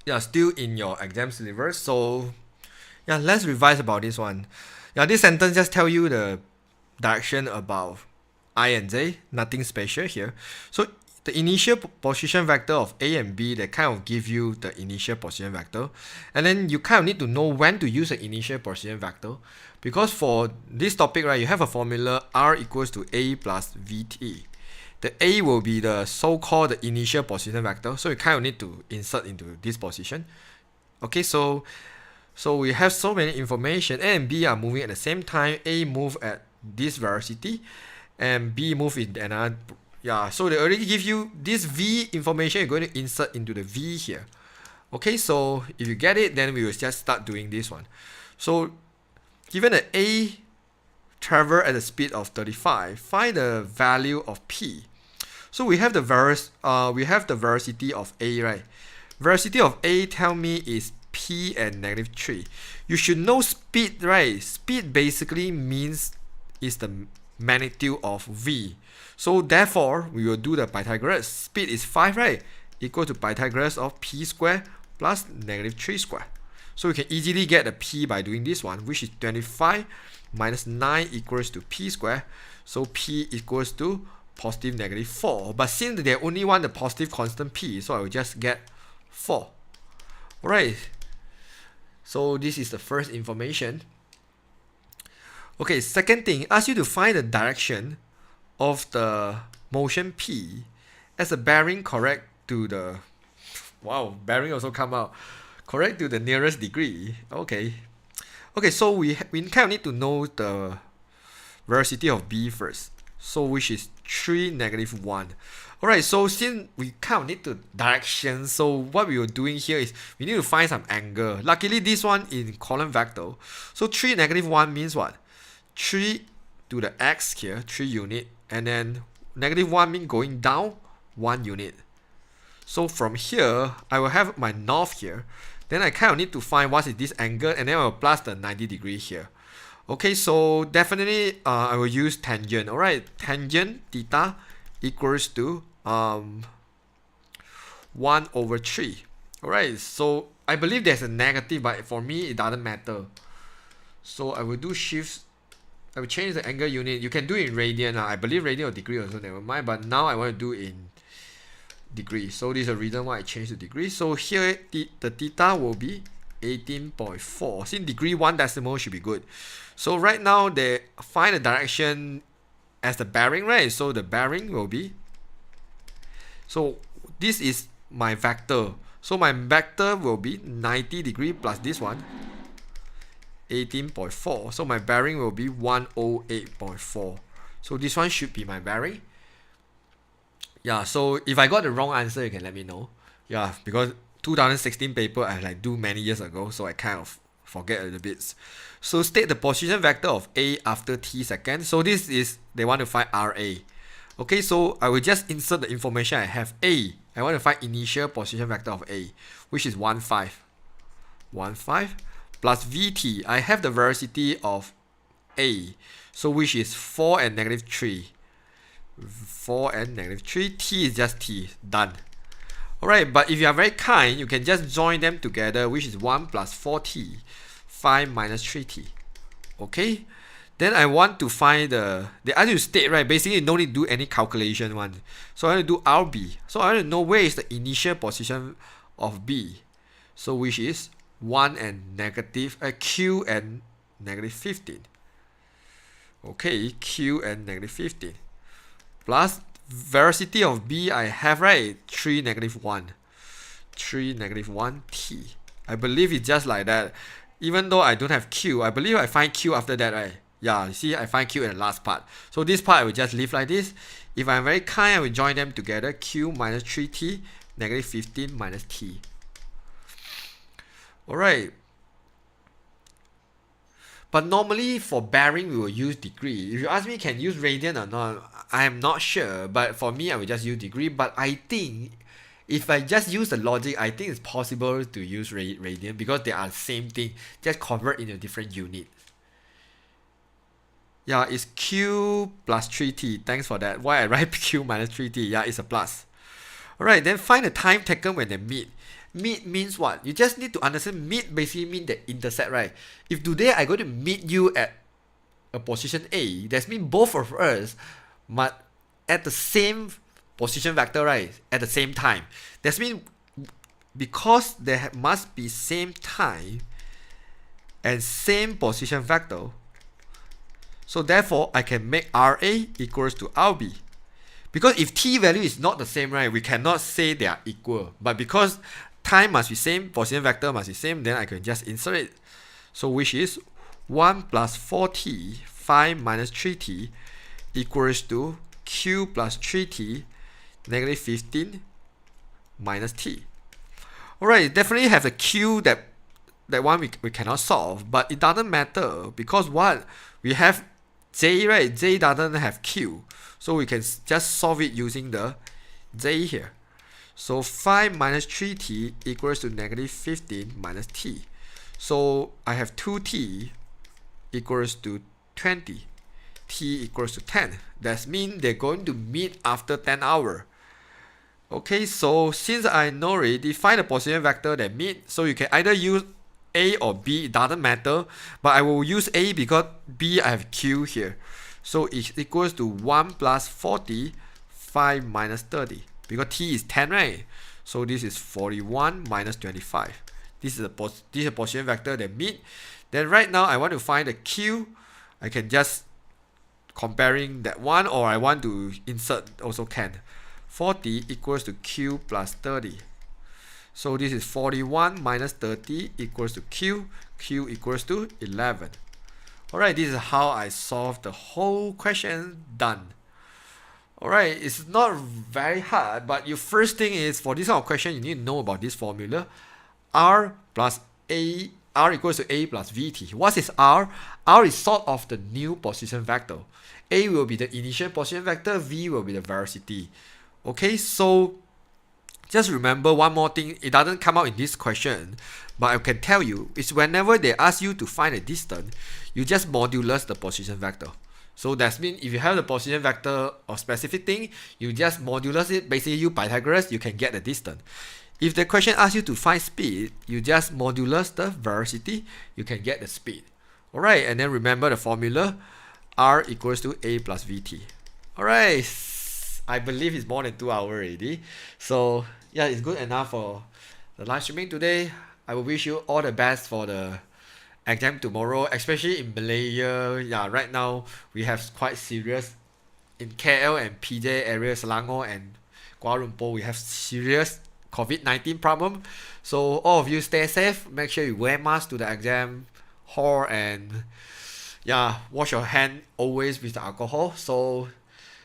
in your exam syllabus. So let's revise about this one. This sentence just tell you the direction about I and J, nothing special here. So the initial position vector of A and B, that kind of give you the initial position vector. And then you kind of need to know when to use the initial position vector. Because for this topic, right, you have a formula R equals to A plus VT. The A will be the so-called the initial position vector. So you kind of need to insert into this position. Okay, so we have so many information. A and B are moving at the same time. A move at this velocity and B move in another. So they already give you this V information. You're going to insert into the V here. Okay, so if you get it, then we will just start doing this one. So given that A travel at the speed of 35, find the value of P. So we have the velocity of A, right? Velocity of A tell me is P and -3. You should know speed, right? Speed basically means is the magnitude of V. So therefore, we will do the Pythagoras. Speed is 5, right? Equal to Pythagoras of P square plus -3 square. So we can easily get the P by doing this one, which is 25 minus 9 equals to P square. So P equals to positive -4. But since they only want the positive constant P, so I will just get 4. Alright. So this is the first information. Okay, second thing, ask you to find the direction of the motion P as a bearing correct to the bearing also come out correct to the nearest degree. Okay, so we kind of need to know the velocity of B first, so which is 3 -1. Alright, so since we kind of need the direction, so what we were doing here is we need to find some angle. Luckily this one in column vector, so 3 -1 means what? 3 to the x here, 3 unit, and then -1 means going down 1 unit. So from here, I will have my north here. Then I kind of need to find what is this angle, and then I will plus the 90 degree here. Okay, so definitely I will use tangent. Alright, tangent theta equals to 1/3. Alright, so I believe there's a negative, but for me it doesn't matter. So I will do shift. I will change the angle unit. You can do it in radian. I believe radian or degree also, never mind. But now I want to do in degree. So this is the reason why I changed the degree. So here the theta will be 18.4. Since degree 1 decimal should be good. So right now they find the direction as the bearing, right? So the bearing will be, so this is my vector. So my vector will be 90 degree plus this one, 18.4. So my bearing will be 108.4. So this one should be my bearing. So if I got the wrong answer, you can let me know. Because 2016 paper I do many years ago, so I kind of forget a little bit. So state the position vector of A after t seconds. So this is, they want to find RA. Okay, so I will just insert the information I have. I want to find initial position vector of A, which is 1, 5. 1, 5 plus VT. I have the velocity of A, so which is 4 and -3. 4 and -3. T is just T. Done. Alright, but if you are very kind, you can just join them together, which is 1 plus 4t, 5 minus 3t. Okay? Then I want to find they ask you to state, right? Basically, you don't need to do any calculation one. So I want to do RB. So I want to know where is the initial position of B. So which is 1 and Q and -15. Okay, Q and -15. Plus velocity of B I have, right? 3 -1. 3 -1t. I believe it's just like that. Even though I don't have Q, I believe I find Q after that, right? Yeah, you see, I find q in the last part. So this part I will just leave like this. If I'm very kind, I will join them together. Q minus 3t, negative 15 minus t. Alright. But normally for bearing, we will use degree. If you ask me can use radian or not, I am not sure. But for me, I will just use degree. But I think if I just use the logic, I think it's possible to use radian because they are the same thing. Just convert into different units. Yeah, it's q plus 3t. Thanks for that. Why I write q minus 3t? Yeah, it's a plus. Alright, then find the time taken when they meet. Meet means what? You just need to understand meet basically means the intersect, right? If today I go to meet you at a position A, that means both of us must at the same position vector, right? At the same time. That means because there must be same time and same position vector, so therefore I can make RA equals to RB. Because if t value is not the same, right, we cannot say they are equal. But because time must be same, position vector must be same, then I can just insert it. So which is 1 plus 4t, 5 minus 3t equals to q plus 3t, negative 15 minus t. Alright, definitely have a q that one we cannot solve, but it doesn't matter because what? We have j, right? J doesn't have q. So we can just solve it using the j here. So 5 minus 3t equals to negative 15 minus t. So I have 2t equals to 20. T equals to 10. That means they're going to meet after 10 hours. Okay, so since I know already, find the position vector that meet. So you can either use A or B, it doesn't matter. But I will use A because B I have Q here. So it equals to 1 plus 40, 5 minus 30. Because T is 10, right? So this is 41 minus 25. This is a position vector that meet. Then right now I want to find the Q. I can just comparing that one, or I want to insert also can. 40 equals to Q plus 30. So this is 41 minus 30 equals to Q. Q equals to 11. Alright, this is how I solve the whole question. Done. Alright, it's not very hard, but your first thing is for this kind of question, you need to know about this formula. R plus A, R equals to A plus VT. What is R? R is sort of the new position vector. A will be the initial position vector, V will be the velocity. Okay, so just remember one more thing, it doesn't come out in this question, but I can tell you, it's whenever they ask you to find a distance, you just modulus the position vector. So that means if you have the position vector of specific thing, you just modulus it, basically you Pythagoras, you can get the distance. If the question asks you to find speed, you just modulus the velocity, you can get the speed. Alright, and then remember the formula, R equals to A plus VT. Alright, I believe it's more than 2 hours already. So yeah, it's good enough for the live streaming today. I will wish you all the best for the exam tomorrow, especially in Malaysia. Yeah, right now we have quite serious in KL and PJ area, Selangor and Kuala Lumpur. We have serious COVID-19 problem. So all of you stay safe. Make sure you wear mask to the exam hall, and yeah, wash your hand always with the alcohol. So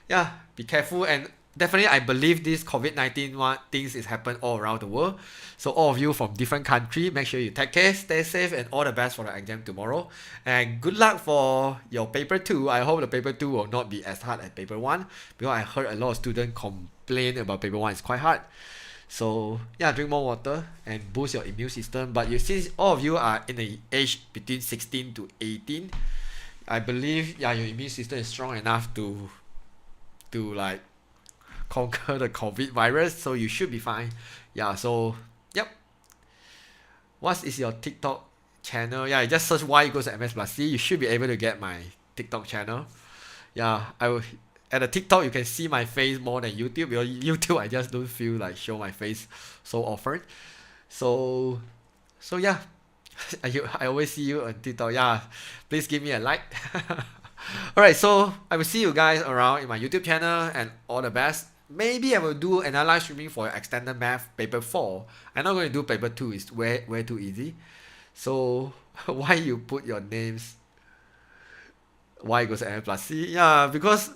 yeah, be careful, and definitely I believe this COVID-19 things is happen all around the world. So all of you from different country, make sure you take care, stay safe, and all the best for the exam tomorrow. And good luck for your paper 2. I hope the paper 2 will not be as hard as paper 1, because I heard a lot of students complain about paper 1 is quite hard. So yeah, drink more water and boost your immune system. But since all of you are in the age between 16 to 18, I believe yeah, your immune system is strong enough to like conquer the COVID virus, so you should be fine. Yeah, so yep. What is your TikTok channel? Yeah, just search y equals mx+c. You should be able to get my TikTok channel. Yeah, I will. At the TikTok, you can see my face more than YouTube. Because YouTube, I just don't feel like show my face so often. So yeah, I always see you on TikTok. Yeah, please give me a like. Alright, so I will see you guys around in my YouTube channel, and all the best. Maybe I will do another live streaming for extended math paper 4. I'm not going to do paper 2, it's way too easy. So why you put your names? y equals mx plus c. Yeah, because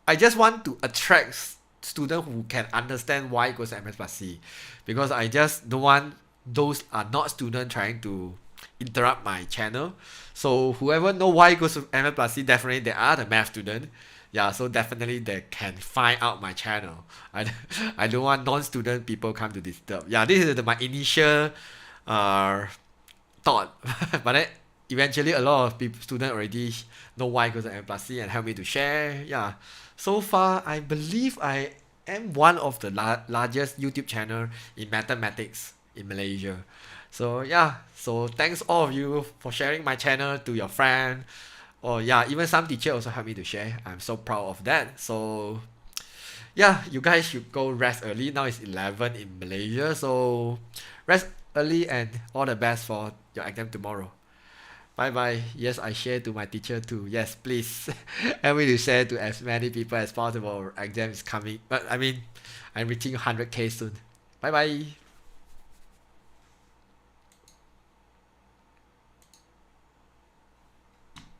I just want to attract students who can understand y equals mx plus c, because I just don't want those are not students trying to interrupt my channel. So whoever know y equals mx plus c, definitely they are the math student. Yeah, so definitely they can find out my channel. I don't want non-student people come to disturb. Yeah, this is my initial uh, thought. But then eventually a lot of people, students already know y equals mx plus c and help me to share. Yeah, so far I believe I am one of the largest YouTube channel in mathematics in Malaysia. So yeah, so thanks all of you for sharing my channel to your friend. Oh yeah, even some teacher also helped me to share. I'm so proud of that. So yeah, you guys should go rest early. Now it's 11 in Malaysia, so rest early and all the best for your exam tomorrow. Bye bye. Yes, I share to my teacher too. Yes, please help me to share to as many people as possible. Exam is coming, but I mean, I'm reaching 100K soon. Bye bye.